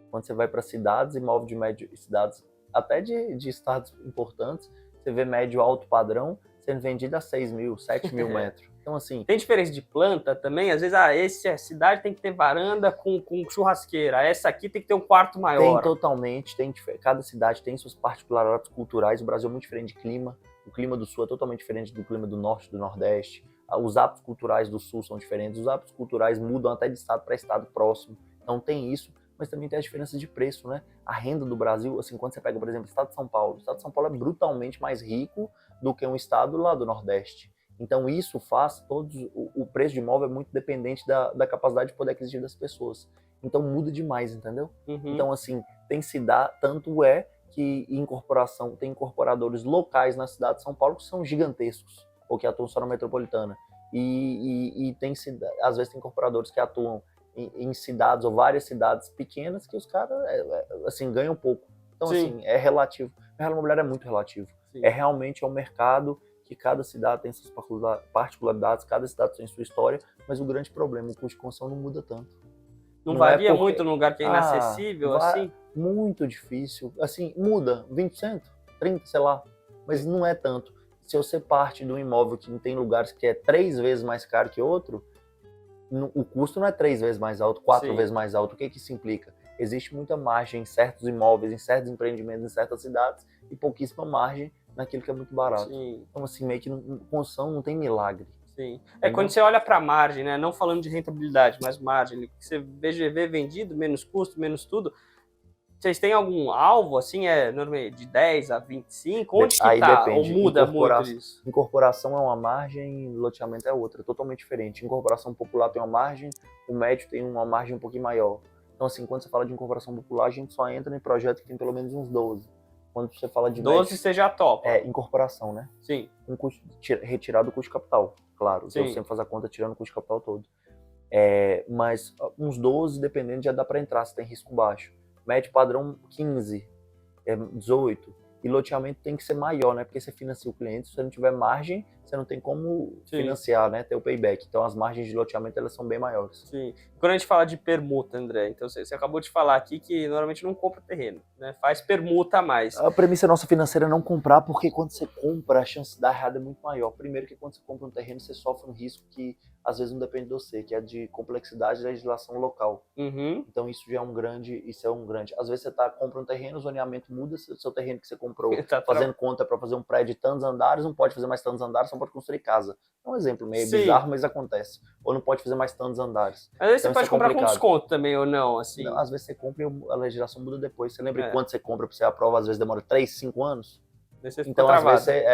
Quando você vai para cidades, imóvel de médio, cidades até de estados importantes, você vê médio alto padrão sendo vendido a 6 mil, 7 mil metros. Então, assim... Tem diferença de planta também? Às vezes, essa cidade tem que ter varanda com churrasqueira. Essa aqui tem que ter um quarto maior. Tem totalmente. Cada cidade tem suas particularidades culturais. O Brasil é muito diferente de clima. O clima do Sul é totalmente diferente do clima do Norte, do Nordeste. Os hábitos culturais do Sul são diferentes. Os hábitos culturais mudam até de estado para estado próximo. Então, tem isso. Mas também tem as diferenças de preço, né? A renda do Brasil, assim, quando você pega, por exemplo, o estado de São Paulo. O estado de São Paulo é brutalmente mais rico do que um estado lá do Nordeste. Então isso faz o preço de imóvel é muito dependente da capacidade de poder aquisitivo das pessoas. Então muda demais, entendeu? Então assim, tanto é que tem incorporadores locais na cidade de São Paulo que são gigantescos, ou que atuam só na metropolitana. E às vezes tem incorporadores que atuam em cidades ou várias cidades pequenas que os caras assim, ganham pouco. Então assim, é relativo. O mercado imobiliário é muito relativo. Sim. Realmente um mercado que cada cidade tem suas particularidades, cada cidade tem sua história, mas o grande problema, o custo de construção não muda tanto. Não varia muito num lugar que é inacessível, assim? Muito difícil. Assim, muda 20%, 30%, sei lá, mas não é tanto. Se você parte de um imóvel que tem lugares que é 3 vezes mais caro que outro, o custo não é 3 vezes mais alto, 4 vezes mais alto. O que isso implica? Existe muita margem em certos imóveis, em certos empreendimentos, em certas cidades, e pouquíssima margem naquilo que é muito barato. Sim. Então, assim, meio que construção não tem milagre. Sim. Quando você olha para a margem, né? Não falando de rentabilidade, mas margem, você vê VGV vendido, menos custo, menos tudo. Vocês têm algum alvo, assim, normalmente de 10 a 25? Onde que aí tá? Depende. Ou muda muito isso? Incorporação é uma margem, loteamento é outra, totalmente diferente. Incorporação popular tem uma margem, o médio tem uma margem um pouquinho maior. Então, assim, quando você fala de incorporação popular, a gente só entra em projeto que tem pelo menos uns 12. Quando você fala de 12 você já topa. Incorporação, né? Sim. Um custo, retirado do custo de capital, claro. Sim. Eu sempre faço a conta tirando o custo de capital todo. Mas uns 12, dependendo, já dá para entrar, se tem risco baixo. Médio padrão 15, 18. E loteamento tem que ser maior, né? Porque você financia o cliente, se você não tiver margem, você não tem como financiar, né? Ter o payback. Então as margens de loteamento elas são bem maiores. Sim. Quando a gente fala de permuta, André, então você acabou de falar aqui que normalmente não compra terreno, né? Faz permuta a mais. A premissa nossa financeira é não comprar, porque quando você compra, a chance de dar errado é muito maior. Primeiro que quando você compra um terreno, você sofre um risco que às vezes não depende de você, que é de complexidade da legislação local. Então isso já é um grande, às vezes você compra um terreno, o zoneamento muda, seu terreno que você comprou, fazendo conta para fazer um prédio de tantos andares, não pode fazer mais tantos andares, só pode construir casa. É um exemplo meio bizarro, mas acontece. Ou não pode fazer mais tantos andares. Às vezes você pode comprar com desconto também, ou não, assim? Não, às vezes você compra e a legislação muda depois. Você lembra quanto você compra para você aprovar, às vezes demora 3, 5 anos? Então, às vezes,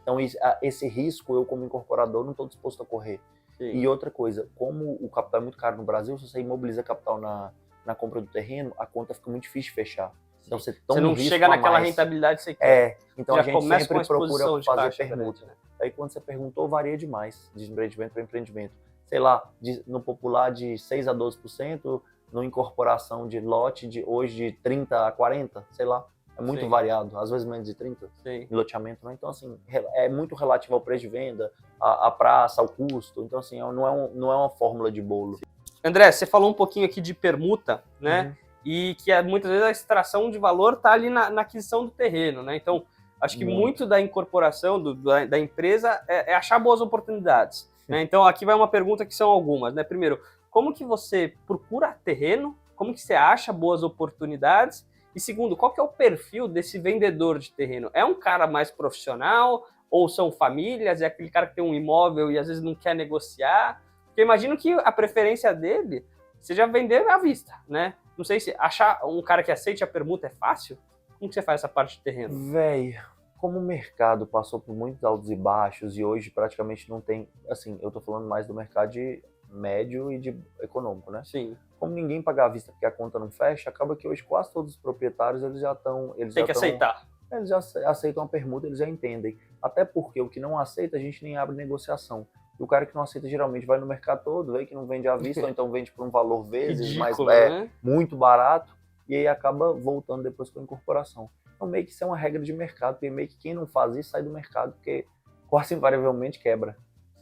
então, esse risco, eu como incorporador, não estou disposto a correr. Sim. E outra coisa, como o capital é muito caro no Brasil, se você imobiliza capital na compra do terreno, a conta fica muito difícil de fechar. Então você não chega naquela rentabilidade que você quer. Então já a gente sempre procura fazer permuta. Né? Aí quando você perguntou, varia demais de empreendimento para empreendimento. Sei lá, no popular de 6 a 12%, no incorporação de lote hoje de 30 a 40, sei lá. É muito variado, às vezes menos de 30 em loteamento, né? Então, assim, é muito relativo ao preço de venda, à praça, ao custo. Então, assim, não é uma fórmula de bolo. André, você falou um pouquinho aqui de permuta, né? e que muitas vezes a extração de valor está ali na aquisição do terreno, né? Então, acho que muito da incorporação da empresa é achar boas oportunidades, né? Então, aqui vai uma pergunta que são algumas, né? Primeiro, como que você procura terreno? Como que você acha boas oportunidades? E segundo, qual que é o perfil desse vendedor de terreno? É um cara mais profissional ou são famílias? É aquele cara que tem um imóvel e às vezes não quer negociar? Porque eu imagino que a preferência dele seja vender à vista, né? Não sei se achar um cara que aceite a permuta é fácil. Como que você faz essa parte de terreno? Véi, como o mercado passou por muitos altos e baixos e hoje praticamente não tem, assim, eu tô falando mais do mercado de médio e de econômico, né? Sim. Como ninguém paga à vista porque a conta não fecha, acaba que hoje quase todos os proprietários Aceitar. eles já aceitam a permuta, eles já entendem. Até porque o que não aceita, a gente nem abre negociação. E o cara que não aceita geralmente vai no mercado todo, vê que não vende à vista, ou então vende por um valor vezes Ridículo, mais né? muito barato, e aí acaba voltando depois com a incorporação. Então meio que isso é uma regra de mercado, porque meio que quem não faz isso sai do mercado, porque quase invariavelmente quebra.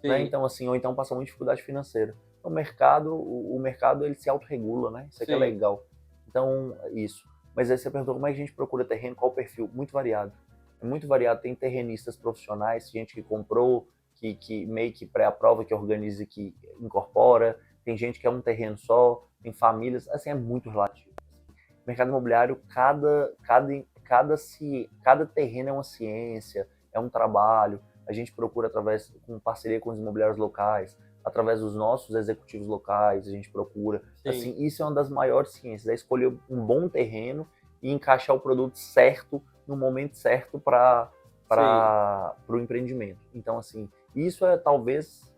Né? Então assim, ou então passa muita dificuldade financeira. Então, o mercado ele se autorregula, né? Isso aqui é legal. Então, isso. Mas aí você perguntou como é que a gente procura terreno, qual o perfil? Muito variado. É muito variado. Tem terrenistas profissionais, gente que comprou, que meio que pré-aprova, que organiza, que incorpora. Tem gente que é um terreno só, tem famílias. Assim, é muito relativo. Mercado imobiliário, cada terreno é uma ciência, é um trabalho. A gente procura com parceria com os imobiliários locais, através dos nossos executivos locais, a gente procura. Assim, isso é uma das maiores ciências, é escolher um bom terreno e encaixar o produto certo no momento certo para o empreendimento. Então, assim, isso é talvez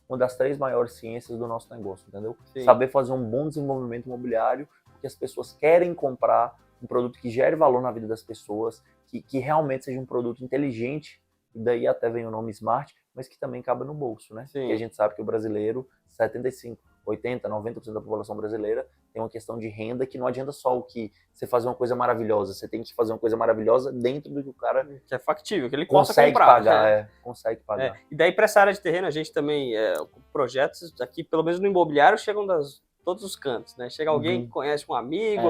uma das 3 maiores ciências do nosso negócio, entendeu? Saber fazer um bom desenvolvimento imobiliário, porque as pessoas querem comprar um produto que gere valor na vida das pessoas, que realmente seja um produto inteligente, e daí até vem o nome Smart, mas que também cabe no bolso, né? Porque a gente sabe que o brasileiro, 75, 80, 90% da população brasileira tem uma questão de renda que não adianta só o que você fazer uma coisa maravilhosa, você tem que fazer uma coisa maravilhosa dentro do que o cara que é factível, que ele consegue possa comprar, pagar, né? Consegue pagar. E daí para essa área de terreno a gente também projetos aqui, pelo menos no imobiliário, chegam todos os cantos, né? Chega alguém que conhece um amigo,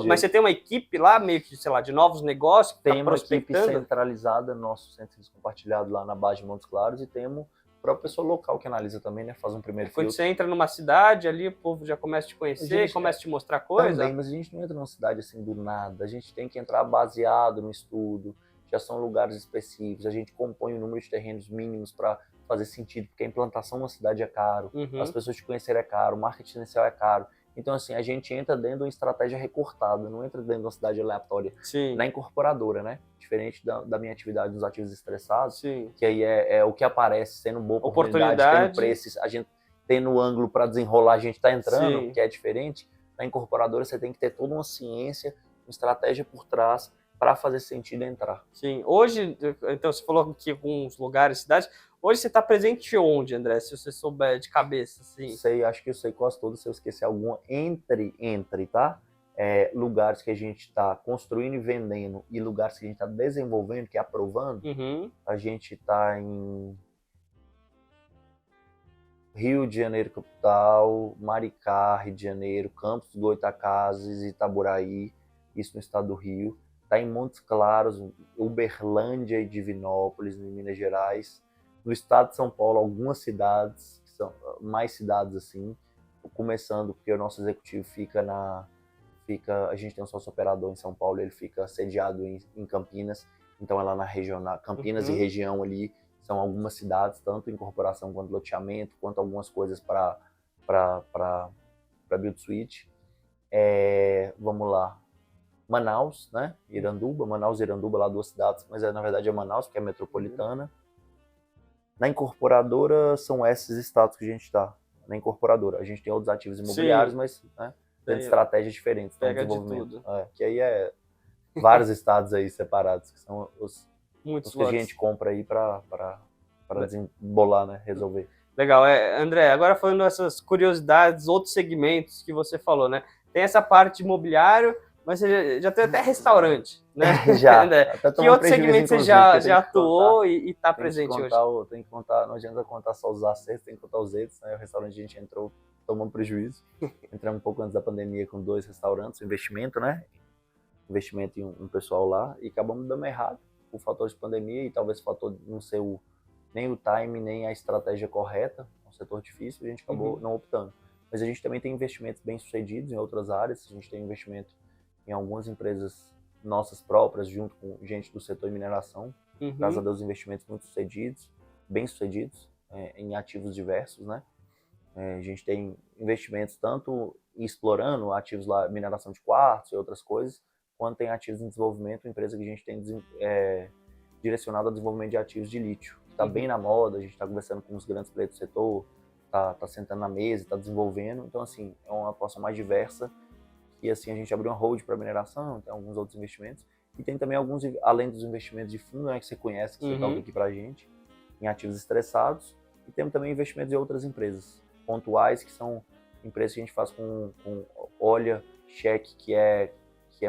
mas você tem uma equipe lá, meio que, sei lá, de novos negócios, que tem tá uma equipe prospectando? centralizada, nosso centro compartilhado lá na base de Montes Claros, e temos a própria pessoa local que analisa também, né? Faz um primeiro filtro. Quando você entra numa cidade ali, o povo já começa a te conhecer, começa a te mostrar coisa? Também, mas a gente não entra numa cidade assim do nada, a gente tem que entrar baseado no estudo, já são lugares específicos, a gente compõe o número de terrenos mínimos para fazer sentido, porque a implantação numa cidade é caro, as pessoas te conhecerem é caro, o marketing inicial é caro. Então, assim, a gente entra dentro de uma estratégia recortada, não entra dentro de uma cidade aleatória. Na incorporadora, né? Diferente da minha atividade nos ativos estressados, que aí é o que aparece sendo boa oportunidade, tendo preços, a gente tendo o ângulo para desenrolar, a gente está entrando, que é diferente. Na incorporadora, você tem que ter toda uma ciência, uma estratégia por trás para fazer sentido entrar. Sim. Hoje, então, você falou que alguns lugares, cidades, hoje você está presente onde, André? Se você souber de cabeça, assim. Acho que eu sei quase todos, se eu esquecer alguma, entre, tá? Lugares que a gente está construindo e vendendo e lugares que a gente está desenvolvendo, que é aprovando, a gente está em Rio de Janeiro, capital, Maricá, Rio de Janeiro, Campos dos Goytacazes, Itaboraí, isso no estado do Rio. Está em Montes Claros, Uberlândia e Divinópolis, em Minas Gerais. No estado de São Paulo, algumas cidades, que são mais cidades assim, começando porque o nosso executivo a gente tem um sócio operador em São Paulo, ele fica sediado em Campinas, então é lá na região, Campinas e região ali, são algumas cidades, tanto incorporação quanto loteamento, quanto algumas coisas para build suite. Vamos lá. Manaus, né? Manaus e Iranduba, lá 2 cidades, mas na verdade é Manaus, porque é metropolitana. Na incorporadora são esses estados que a gente está. Na incorporadora. A gente tem outros ativos imobiliários, mas tem estratégias diferentes de desenvolvimento. Que aí é vários estados aí separados, que são os que a gente compra aí para desembolar, né? Resolver. Legal. André, agora falando essas curiosidades, outros segmentos que você falou, né? Tem essa parte de imobiliário, Mas você já tem até restaurante, né? Já. Né? Até Que tomar um outro prejuízo, segmento você inclusive, já, porque já atuou e está presente hoje? Tem que contar, não adianta contar só os acertos, tem que contar os erros, né? O restaurante a gente entrou tomando prejuízo. Entramos um pouco antes da pandemia com 2 restaurantes, investimento, né? Investimento em um pessoal lá, e acabamos dando errado por fator de pandemia e talvez fator de não ser nem o time, nem a estratégia correta, um setor difícil, a gente acabou não optando. Mas a gente também tem investimentos bem-sucedidos em outras áreas, a gente tem investimento em algumas empresas nossas próprias, junto com gente do setor de mineração, graças a Deus investimentos muito sucedidos, bem-sucedidos, em ativos diversos, né? A gente tem investimentos tanto explorando ativos lá, mineração de quartzo e outras coisas, quanto tem ativos em desenvolvimento, empresa que a gente tem direcionado ao desenvolvimento de ativos de lítio, que está bem na moda, a gente está conversando com os grandes players do setor, tá sentando na mesa, está desenvolvendo, então assim, é uma atuação mais diversa, e assim a gente abriu uma hold para mineração, tem alguns outros investimentos, e tem também alguns, além dos investimentos de fundo, né, que você conhece, que você toca aqui pra gente, em ativos estressados, e temos também investimentos em outras empresas pontuais, que são empresas que a gente faz olha, cheque, que é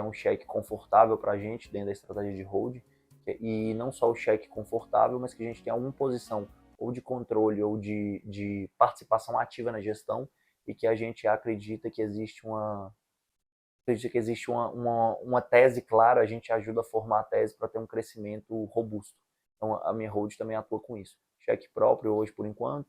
um cheque confortável para a gente dentro da estratégia de hold, e não só o cheque confortável, mas que a gente tem alguma posição ou de controle ou de participação ativa na gestão, e que a gente acredita que existe uma tese clara, a gente ajuda a formar a tese para ter um crescimento robusto. Então a minha hold também atua com isso. Cheque próprio hoje por enquanto,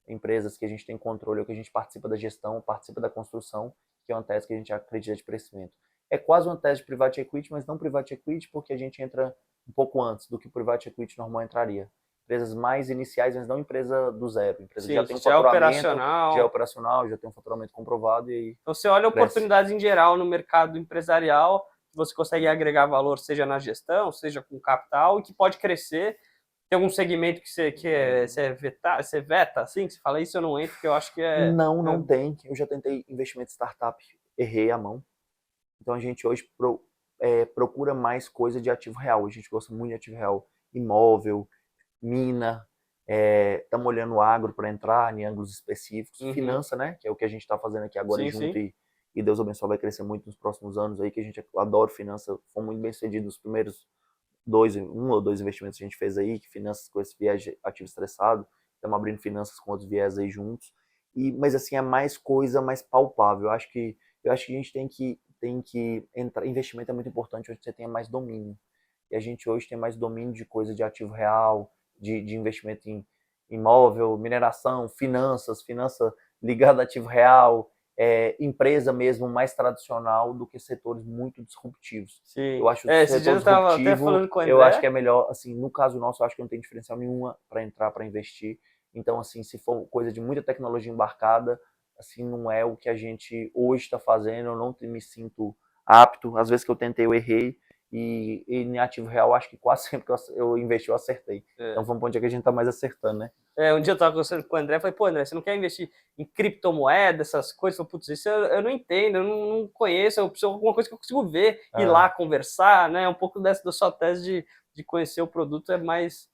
empresas que a gente tem controle ou que a gente participa da gestão, participa da construção, que é uma tese que a gente acredita de crescimento. É quase uma tese de private equity, mas não private equity porque a gente entra um pouco antes do que o private equity normal entraria. Empresas mais iniciais, mas não empresa do zero. Empresa que já tem um faturamento, já é operacional, já tem um faturamento comprovado. E aí então você olha oportunidades em geral no mercado empresarial, que você consegue agregar valor, seja na gestão, seja com capital, e que pode crescer. Tem algum segmento que você veta, assim, que você fala, isso eu não entro, porque eu acho que é... Não tem. Eu já tentei investimento em startup, errei a mão. Então a gente hoje procura mais coisa de ativo real. A gente gosta muito de ativo real. Imóvel, mina, estamos olhando o agro para entrar em ângulos específicos. Finança, né? Que é o que a gente está fazendo aqui agora junto. E Deus abençoe, vai crescer muito nos próximos anos aí, que a gente adora finança. Fomos muito bem sucedidos nos primeiros 1 ou 2 investimentos que a gente fez aí, que finanças com esse viés de ativo estressado. Estamos abrindo finanças com outros viés aí juntos. Mas assim, é mais coisa mais palpável. Eu acho que a gente tem que entrar. Investimento é muito importante onde você tenha mais domínio. E a gente hoje tem mais domínio de coisa de ativo real, de investimento em imóvel, mineração, finança ligada a ativo real, empresa mesmo mais tradicional do que setores muito disruptivos. Sim. Eu acho que o setor disruptivo, eu acho que é melhor, assim, no caso nosso, eu acho que não tem diferencial nenhuma para entrar, para investir. Então, assim, se for coisa de muita tecnologia embarcada, assim, não é o que a gente hoje está fazendo, eu não me sinto apto. Às vezes que eu tentei, eu errei. E em ativo real, acho que quase sempre que eu investi, eu acertei. Então vamos para onde é que a gente está mais acertando, né? Um dia eu estava conversando com o André, falei, pô, André, você não quer investir em criptomoeda, essas coisas? Eu falei, putz, isso eu não entendo, eu não conheço, eu preciso de alguma coisa que eu consigo ver, ir lá conversar, né? Um pouco da sua tese de conhecer o produto é mais...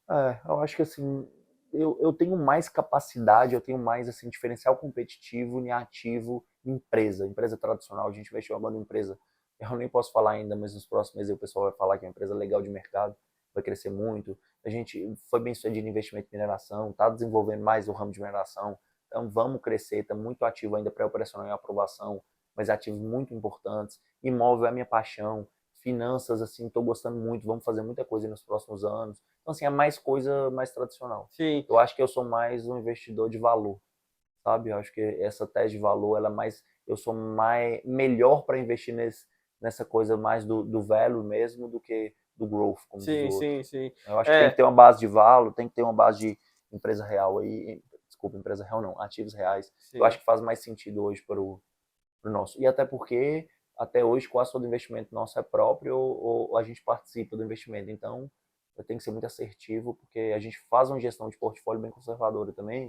eu acho que assim, eu tenho mais capacidade, eu tenho mais assim, diferencial competitivo em ativo empresa tradicional. A gente investiu agora em empresa, eu nem posso falar ainda, mas nos próximos meses o pessoal vai falar que é uma empresa legal de mercado, vai crescer muito. A gente foi bem sucedido em investimento em mineração, está desenvolvendo mais o ramo de mineração, então vamos crescer, está muito ativo ainda pré-operacional e aprovação, mas ativos muito importantes. Imóvel é a minha paixão, finanças, assim, estou gostando muito, vamos fazer muita coisa nos próximos anos. Então, assim, é mais coisa mais tradicional. Sim. Eu acho que eu sou mais um investidor de valor, sabe? Eu acho que essa tese de valor, ela é mais... Eu sou melhor para investir nessa coisa mais do value mesmo do que do growth, como diz o outro. Sim. Eu acho que tem que ter uma base de valor, tem que ter uma base de empresa real aí. Desculpa, empresa real não, ativos reais. Eu acho que faz mais sentido hoje para o nosso. E até porque, até hoje, quase todo investimento nosso é próprio ou a gente participa do investimento. Então, eu tenho que ser muito assertivo, porque a gente faz uma gestão de portfólio bem conservadora também.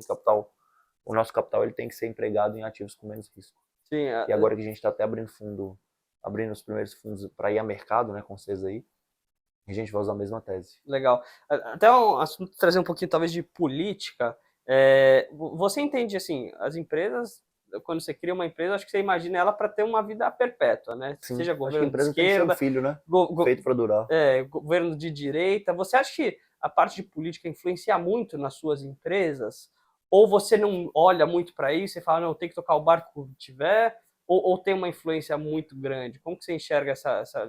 O nosso capital ele tem que ser empregado em ativos com menos risco. Sim, e agora que a gente está até abrindo os primeiros fundos para ir a mercado, né, com vocês aí, a gente vai usar a mesma tese. Legal. Até um assunto, trazer um pouquinho talvez de política. Você entende, assim, as empresas quando você cria uma empresa, acho que você imagina ela para ter uma vida perpétua, né? Sim, Seja acho que a governo de empresa tem que ser um esquerda, filho, né? go- Feito para durar. governo de direita. Você acha que a parte de política influencia muito nas suas empresas? Ou você não olha muito para isso e fala, não, tem que tocar o barco quando tiver? Ou tem uma influência muito grande? Como que você enxerga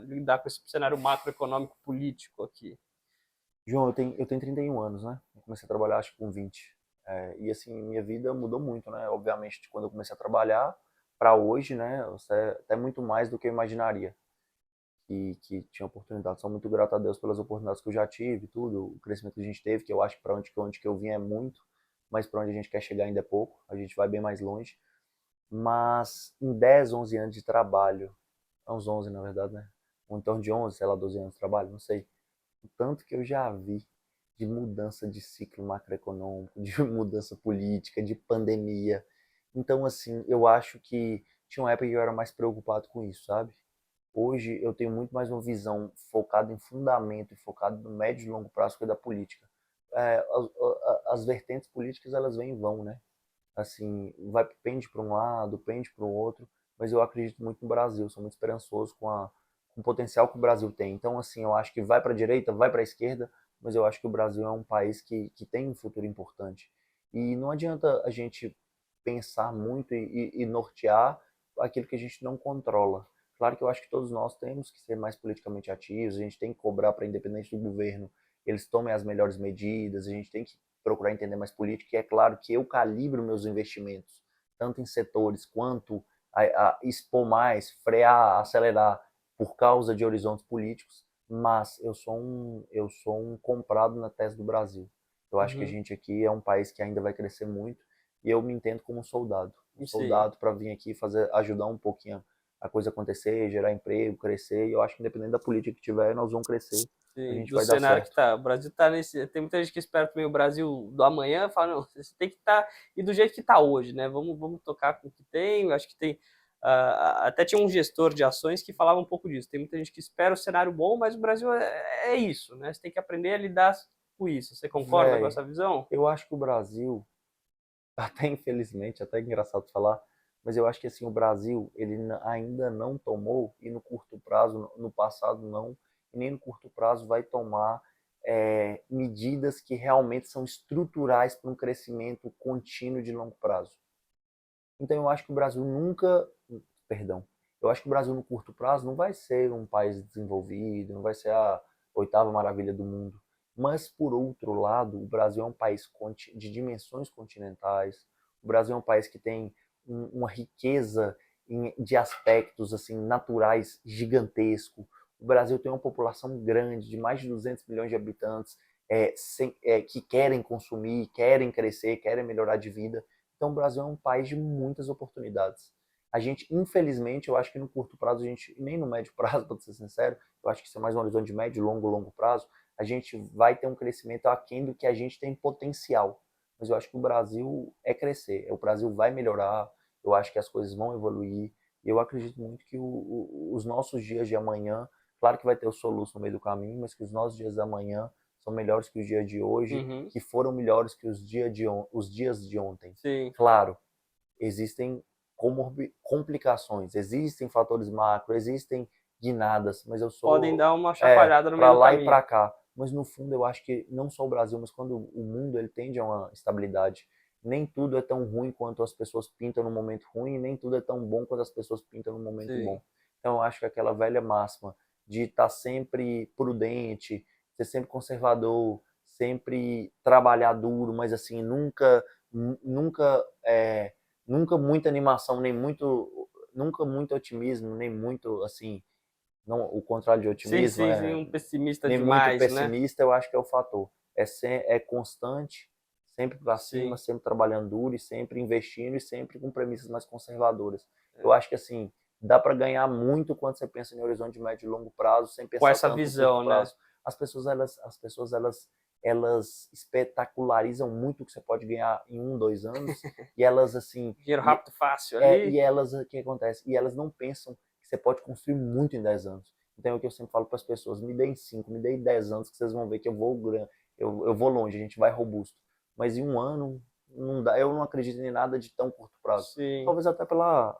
lidar com esse cenário macroeconômico político aqui? João, eu tenho 31 anos, né? Eu comecei a trabalhar acho que com 20. E assim, minha vida mudou muito, né? Obviamente, de quando eu comecei a trabalhar para hoje, né? Você é até muito mais do que eu imaginaria que tinha oportunidade. Sou muito grato a Deus pelas oportunidades que eu já tive, tudo, o crescimento que a gente teve, que eu acho que para onde que eu vim é muito, mas para onde a gente quer chegar ainda é pouco. A gente vai bem mais longe. Mas em 10, 11 anos de trabalho, uns 11 na verdade, né? Ou em torno de 11, sei lá, 12 anos de trabalho, não sei. O tanto que eu já vi de mudança de ciclo macroeconômico, de mudança política, de pandemia. Então, assim, eu acho que tinha uma época que eu era mais preocupado com isso, sabe? Hoje eu tenho muito mais uma visão focada em fundamento e focada no médio e longo prazo que da política. As vertentes políticas, elas vêm e vão, né? Assim, pende para um lado, pende para o outro, mas eu acredito muito no Brasil, sou muito esperançoso com o potencial que o Brasil tem. Então, assim, eu acho que vai para a direita, vai para a esquerda, mas eu acho que o Brasil é um país que tem um futuro importante. E não adianta a gente pensar muito e nortear aquilo que a gente não controla. Claro que eu acho que todos nós temos que ser mais politicamente ativos, a gente tem que cobrar para, independente do governo, eles tomem as melhores medidas, a gente tem que procurar entender mais política, e é claro que eu calibro meus investimentos, tanto em setores quanto a expor mais, frear, acelerar, por causa de horizontes políticos, mas eu sou um comprado na tese do Brasil. Eu acho que a Uhum. gente aqui é um país que ainda vai crescer muito, e eu me entendo como um Sim. soldado para vir aqui ajudar um pouquinho a coisa acontecer, gerar emprego, crescer, e eu acho que independente da política que tiver, nós vamos crescer, a Sim, gente do vai dar cenário que certo. tá. O Brasil tá nesse. Tem muita gente que espera também o Brasil do amanhã, fala, não, você tem que estar. E do jeito que está hoje, né? Vamos tocar com o que tem. Eu acho que tem. Até tinha um gestor de ações que falava um pouco disso. Tem muita gente que espera o cenário bom, mas o Brasil é isso, né? Você tem que aprender a lidar com isso. Você concorda com Véi, essa visão? eu acho que o Brasil, até infelizmente, até engraçado falar, mas eu acho que assim, o Brasil, ele ainda não tomou, e no curto prazo, no passado não, e nem no curto prazo vai tomar medidas que realmente são estruturais para um crescimento contínuo de longo prazo. Então eu acho que o Brasil nunca, perdão, eu acho que o Brasil no curto prazo não vai ser um país desenvolvido, não vai ser a oitava maravilha do mundo. Mas por outro lado, o Brasil é um país de dimensões continentais. O Brasil é um país que tem uma riqueza de aspectos assim naturais gigantesco. O Brasil tem uma população grande, de mais de 200 milhões de habitantes, que querem consumir, querem crescer, querem melhorar de vida. Então, o Brasil é um país de muitas oportunidades. A gente, infelizmente, eu acho que no curto prazo, a gente, nem no médio prazo, para ser sincero, eu acho que isso é mais um horizonte de médio, longo prazo, a gente vai ter um crescimento aquém do que a gente tem potencial. Mas eu acho que o Brasil é crescer, o Brasil vai melhorar, eu acho que as coisas vão evoluir, e eu acredito muito que os nossos dias de amanhã, claro que vai ter o soluço no meio do caminho, mas que os nossos dias de amanhã são melhores que os dias de hoje, Uhum. que foram melhores que os dias de ontem. Sim. Claro, existem complicações, existem fatores macro, existem guinadas, mas eu Podem sou dar uma chacoalhada no para meio do lá e caminho. para cá. Mas no fundo eu acho que não só o Brasil, mas quando o mundo ele tende a uma estabilidade, nem tudo é tão ruim quanto as pessoas pintam no momento ruim, e nem tudo é tão bom quanto as pessoas pintam no momento Sim. bom. Então eu acho que aquela velha máxima de estar sempre prudente, ser sempre conservador, sempre trabalhar duro, mas assim nunca nunca muita animação, nunca muito otimismo, nem muito assim, não, o contrário de Sim, otimismo sim, sim, um pessimista nem muito demais, né? pessimista, eu acho que é o fator. É constante, sempre para cima, Sim. sempre trabalhando duro e sempre investindo e sempre com premissas mais conservadoras. Eu acho que assim, dá para ganhar muito quando você pensa em horizonte de médio e longo prazo, sem Com pensar essa tanto no curto visão, né? prazo. As pessoas elas espetacularizam muito o que você pode ganhar em 1, 2 anos e elas assim Dinheiro e, rápido, fácil ali. e elas o que acontece? E elas não pensam que você pode construir muito em 10 anos. Então é o que eu sempre falo para as pessoas, me deem 5, me deem 10 anos que vocês vão ver que eu vou longe, a gente vai robusto. Mas em 1 ano, não dá, eu não acredito em nada de tão curto prazo. Sim, Talvez até pela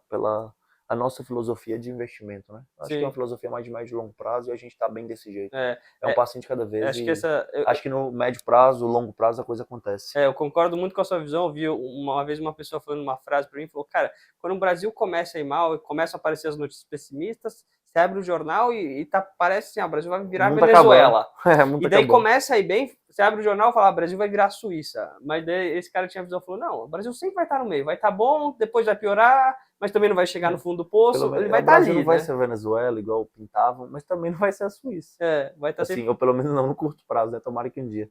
a nossa filosofia de investimento, né? Acho que é uma sim. filosofia mais de médio e longo prazo e a gente tá bem desse jeito. É, É um passinho de cada vez acho que e acho que no médio prazo, longo prazo, a coisa acontece. eu concordo muito com a sua visão. Eu vi uma vez uma pessoa falando uma frase para mim, falou, cara, quando o Brasil começa a ir mal e começam a aparecer as notícias pessimistas, você abre o jornal e parece assim, o Brasil vai virar O mundo tá acabando. Venezuela. É, o mundo E tá daí acabando. começa a ir bem, você abre o jornal e fala, o Brasil vai virar a Suíça. Mas daí esse cara tinha a visão, falou, não, o Brasil sempre vai estar no meio, vai estar bom, depois vai piorar, mas também não vai chegar no fundo do Pelo poço, ele menos, vai o estar Brasil não ali, vai né? ser a Venezuela, igual pintavam, mas também não vai ser a Suíça. Vai estar Assim, sempre... ou pelo menos não no curto prazo, né? Tomara que um dia.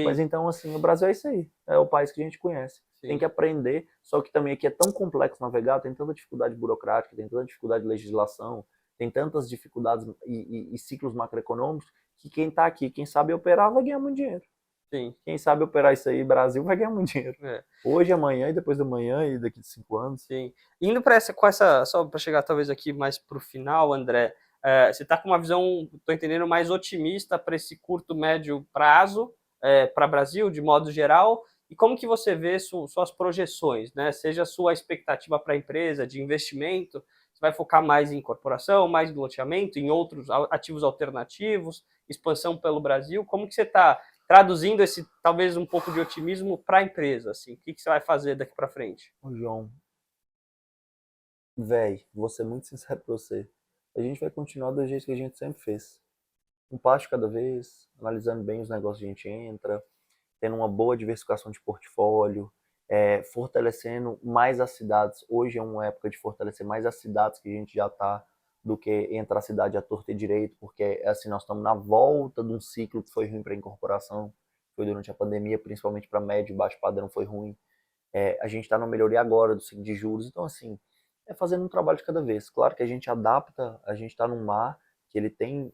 Mas Sim, então, assim, o Brasil é isso aí. É o país que a gente conhece. Tem sim, que aprender, só que também aqui é tão complexo navegar, tem tanta dificuldade burocrática, tem tanta dificuldade de legislação, tem tantas dificuldades e ciclos macroeconômicos, que quem está aqui, quem sabe operar, vai ganhar muito dinheiro. sim. Quem sabe operar isso aí, Brasil, vai ganhar muito dinheiro. É. Hoje, amanhã e depois da manhã e daqui de 5 anos. Sim. Indo para só para chegar talvez aqui mais para o final, André, você está com uma visão, estou entendendo, mais otimista para esse curto, médio prazo, para o Brasil, de modo geral, e como que você vê suas projeções, né? Seja a sua expectativa para a empresa de investimento, você vai focar mais em incorporação, mais em loteamento, em outros ativos alternativos, expansão pelo Brasil, como que você está traduzindo esse, talvez, um pouco de otimismo para a empresa, assim, o que você vai fazer daqui para frente? Ô, João, véi, vou ser muito sincero pra você. A gente vai continuar do jeito que a gente sempre fez. Um passo de cada vez, analisando bem os negócios que a gente entra, tendo uma boa diversificação de portfólio, fortalecendo mais as cidades. Hoje é uma época de fortalecer mais as cidades que a gente já está do que entrar a cidade à torta e direito, porque assim nós estamos na volta de um ciclo que foi ruim para a incorporação, foi durante a pandemia, principalmente para médio e baixo padrão foi ruim. A gente está na melhoria agora do ciclo de juros, então assim, é fazendo um trabalho de cada vez. Claro que a gente adapta, a gente está num mar que ele tem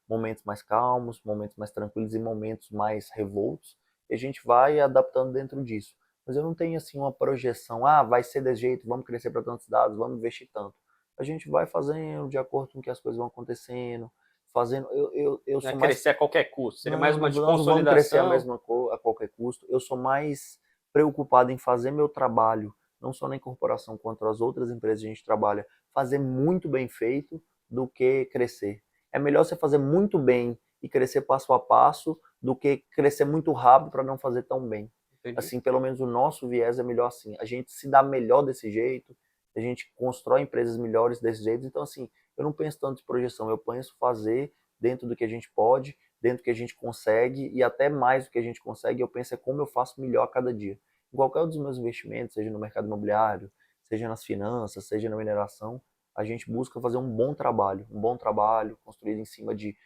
momentos mais calmos, momentos mais tranquilos e momentos mais revoltos, e a gente vai adaptando dentro disso. Mas eu não tenho assim uma projeção, vai ser desse jeito, vamos crescer para tantos dados, vamos investir tanto. A gente vai fazendo de acordo com que as coisas vão acontecendo, fazendo. Eu Não é sou mais. crescer a qualquer custo, seria mais Não, uma de nós não vamos crescer consolidação. a qualquer custo. Eu sou mais preocupado em fazer meu trabalho, não só na incorporação, quanto as outras empresas que a gente trabalha, fazer muito bem feito do que crescer. É melhor você fazer muito bem e crescer passo a passo do que crescer muito rápido para não fazer tão bem. Entendi. Assim, pelo menos o nosso viés é melhor assim. A gente se dá melhor desse jeito, a gente constrói empresas melhores desse jeito. Então, assim, eu não penso tanto em projeção, eu penso fazer dentro do que a gente pode, dentro do que a gente consegue e até mais do que a gente consegue, eu penso como eu faço melhor a cada dia. Em qualquer um dos meus investimentos, seja no mercado imobiliário, seja nas finanças, seja na mineração, a gente busca fazer um bom trabalho construído em cima de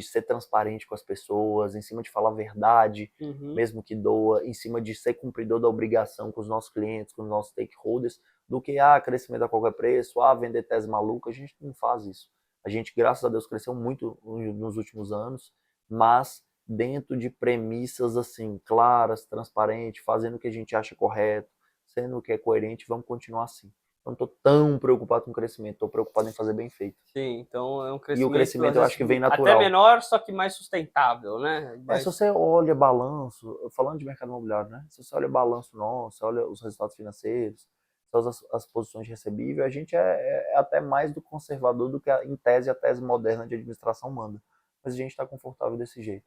ser transparente com as pessoas, em cima de falar a verdade, Uhum. mesmo que doa, em cima de ser cumpridor da obrigação com os nossos clientes, com os nossos stakeholders, do que crescimento a qualquer preço, vender tese maluca, a gente não faz isso. A gente, graças a Deus, cresceu muito nos últimos anos, mas dentro de premissas assim, claras, transparentes, fazendo o que a gente acha correto, sendo o que é coerente, vamos continuar assim. Eu não estou tão preocupado com o crescimento, estou preocupado em fazer bem feito. Sim, então é um E o crescimento, às crescimento eu acho vezes, que vem até natural. menor, só que mais sustentável, né? Se Mas, você olha balanço, falando de mercado imobiliário, né? Se você olha balanço nosso, você olha os resultados financeiros, você olha as posições de recebível, a gente é até mais do conservador do que, em tese, a tese moderna de administração manda. Mas a gente está confortável desse jeito.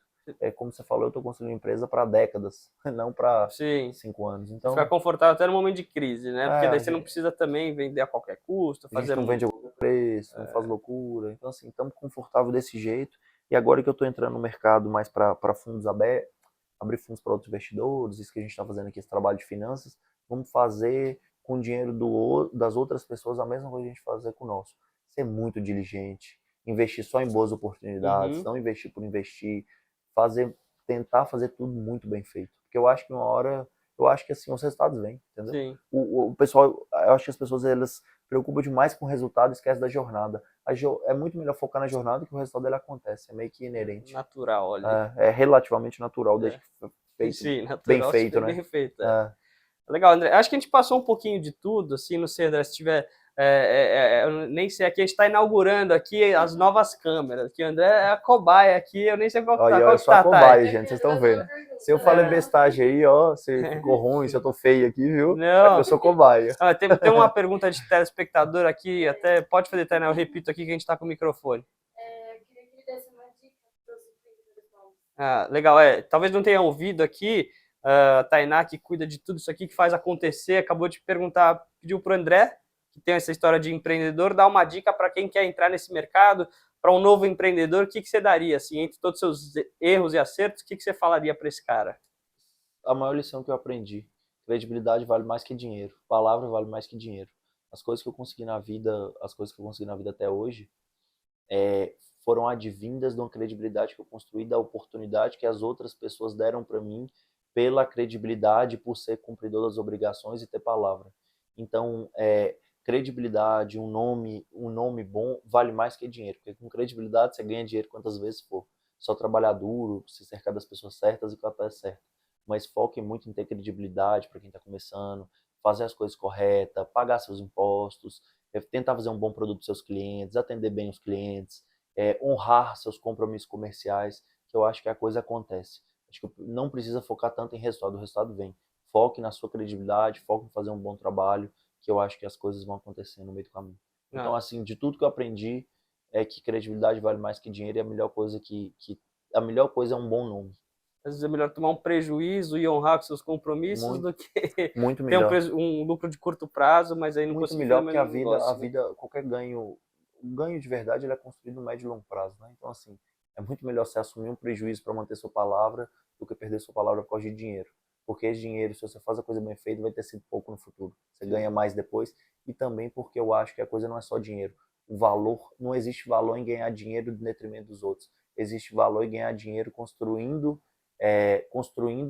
Como você falou, eu estou construindo uma empresa para décadas, não para sim, 5 anos. você ficar Então, confortável até no momento de crise, né? Porque daí a você não gente, precisa também vender a qualquer custo, a gente fazer... não vende a qualquer preço, não faz loucura. Então, assim, estamos confortável desse jeito. E agora que eu estou entrando no mercado mais para fundos abertos, abrir fundos para outros investidores, isso que a gente está fazendo aqui, esse trabalho de finanças, vamos fazer com o dinheiro das outras pessoas a mesma coisa que a gente fazer com o nosso. Ser muito diligente, investir só em boas oportunidades, Uhum, não investir por investir, fazer, tentar fazer tudo muito bem feito. Porque eu acho que uma hora, eu acho que assim, os resultados vêm, entendeu? sim, O pessoal, eu acho que as pessoas, elas preocupam demais com o resultado e esquecem da jornada. É muito melhor focar na jornada que o resultado dele acontece, é meio que inerente. natural ali. É relativamente natural, desde É. que foi feito, Sim, bem natural, se feito, foi né? bem feito. É. Legal, André. Acho que a gente passou um pouquinho de tudo, assim, não sei, André, se tiver Eu nem sei, aqui a gente está inaugurando aqui as novas câmeras, que o André é a cobaia aqui, eu nem sei qual que tá. Eu sou a cobaia, gente, vocês estão vendo. Se eu falei bestagem aí, ó, se ficou ruim, se eu tô feio aqui, viu? Não. Eu sou cobaia. Tem uma pergunta de telespectador aqui, até pode fazer, Tainá, eu repito aqui que a gente está com o microfone. Eu queria que ele desse uma dica para os empreendedores novos. Legal, talvez não tenha ouvido aqui, a Tainá, que cuida de tudo isso aqui, que faz acontecer, acabou de perguntar, pediu para o André, que tem essa história de empreendedor, dar uma dica para quem quer entrar nesse mercado, para um novo empreendedor, o que você daria, assim, entre todos os seus erros e acertos, o que você falaria para esse cara? A maior lição que eu aprendi, credibilidade vale mais que dinheiro, palavra vale mais que dinheiro. As coisas que eu consegui na vida até hoje, foram advindas de uma credibilidade que eu construí, da oportunidade que as outras pessoas deram para mim pela credibilidade, por ser cumpridor das obrigações e ter palavra. Então, credibilidade, um nome bom vale mais que dinheiro, porque com credibilidade você ganha dinheiro quantas vezes for. Só trabalhar duro, se cercar das pessoas certas e com a pé certo. Mas foque muito em ter credibilidade para quem está começando, fazer as coisas corretas, pagar seus impostos, tentar fazer um bom produto para seus clientes, atender bem os clientes, honrar seus compromissos comerciais, que eu acho que a coisa acontece. Acho que não precisa focar tanto em resultado, o resultado vem. Foque na sua credibilidade, foque em fazer um bom trabalho, que eu acho que as coisas vão acontecer no meio do caminho. Então, assim, de tudo que eu aprendi, é que credibilidade vale mais que dinheiro, e a melhor coisa é um bom nome. Às vezes é melhor tomar um prejuízo e honrar com seus compromissos do que muito ter melhor. um lucro de curto prazo, mas aí não muito conseguir melhor, porque negócio, a vida, qualquer ganho, o ganho de verdade ele é construído no médio e longo prazo, né? Então, assim, é muito melhor você assumir um prejuízo para manter sua palavra do que perder sua palavra por causa de dinheiro. Porque esse dinheiro, se você faz a coisa bem feita, vai ter sido pouco no futuro. Você ganha mais depois. E também porque eu acho que a coisa não é só dinheiro. O valor, não existe valor em ganhar dinheiro em detrimento dos outros. Existe valor em ganhar dinheiro construindo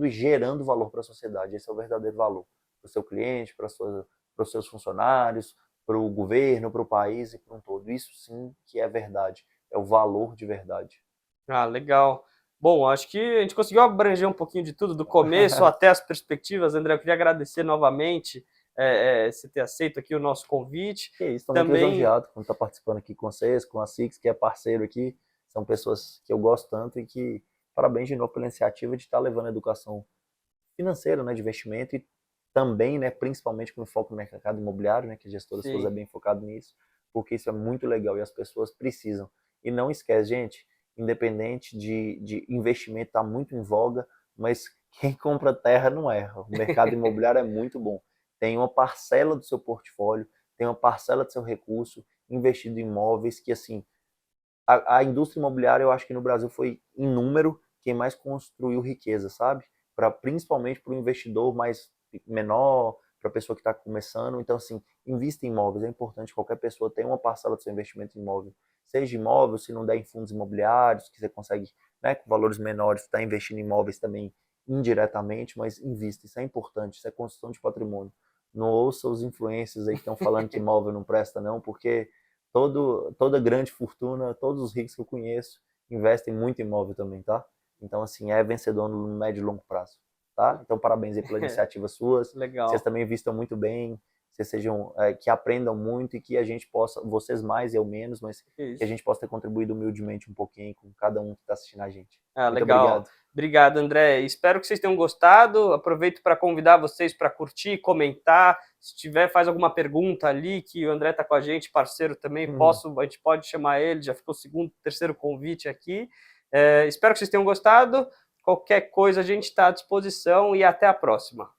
e gerando valor para a sociedade. Esse é o verdadeiro valor. Para o seu cliente, para os seus funcionários, para o governo, para o país e para um todo. Isso sim que é verdade. É o valor de verdade. Legal. Bom, acho que a gente conseguiu abranger um pouquinho de tudo, do começo até as perspectivas. André, eu queria agradecer novamente você ter aceito aqui o nosso convite. Que isso, estou muito lisonjeado por estar participando aqui com vocês, com a Six, que é parceiro aqui. São pessoas que eu gosto tanto e que, parabéns de novo pela iniciativa de estar levando a educação financeira, né, de investimento, e também, né, principalmente com foco no mercado imobiliário, né, que a gestora Souza é bem focado nisso, porque isso é muito legal e as pessoas precisam. E não esquece, gente, independente de investimento, está muito em voga, mas quem compra terra não erra. O mercado imobiliário é muito bom. Tem uma parcela do seu portfólio, tem uma parcela do seu recurso investido em imóveis, que assim, a indústria imobiliária, eu acho que no Brasil foi, em número, quem mais construiu riqueza, sabe? Principalmente para o investidor mais menor, para a pessoa que está começando. Então, assim, invista em imóveis. É importante qualquer pessoa ter uma parcela do seu investimento em imóvel. Seja imóvel, se não der em fundos imobiliários, que você consegue, né, com valores menores, estar investindo em imóveis também indiretamente, mas invista. Isso é importante, isso é construção de patrimônio. Não ouça os influencers aí que estão falando que imóvel não presta, não, porque toda grande fortuna, todos os ricos que eu conheço investem muito em imóvel também, tá? Então, assim, é vencedor no médio e longo prazo, tá? Então, parabéns aí pela iniciativa suas. Legal. Vocês também vistam muito bem, vocês sejam, que aprendam muito e que a gente possa, vocês mais e eu menos, mas que a gente possa ter contribuído humildemente um pouquinho com cada um que está assistindo a gente. Muito legal. Obrigado. Obrigado, André. Espero que vocês tenham gostado. Aproveito para convidar vocês para curtir, comentar. Se tiver, faz alguma pergunta ali, que o André está com a gente, parceiro também. A gente pode chamar ele, já ficou o segundo, terceiro convite aqui. Espero que vocês tenham gostado. Qualquer coisa a gente está à disposição e até a próxima.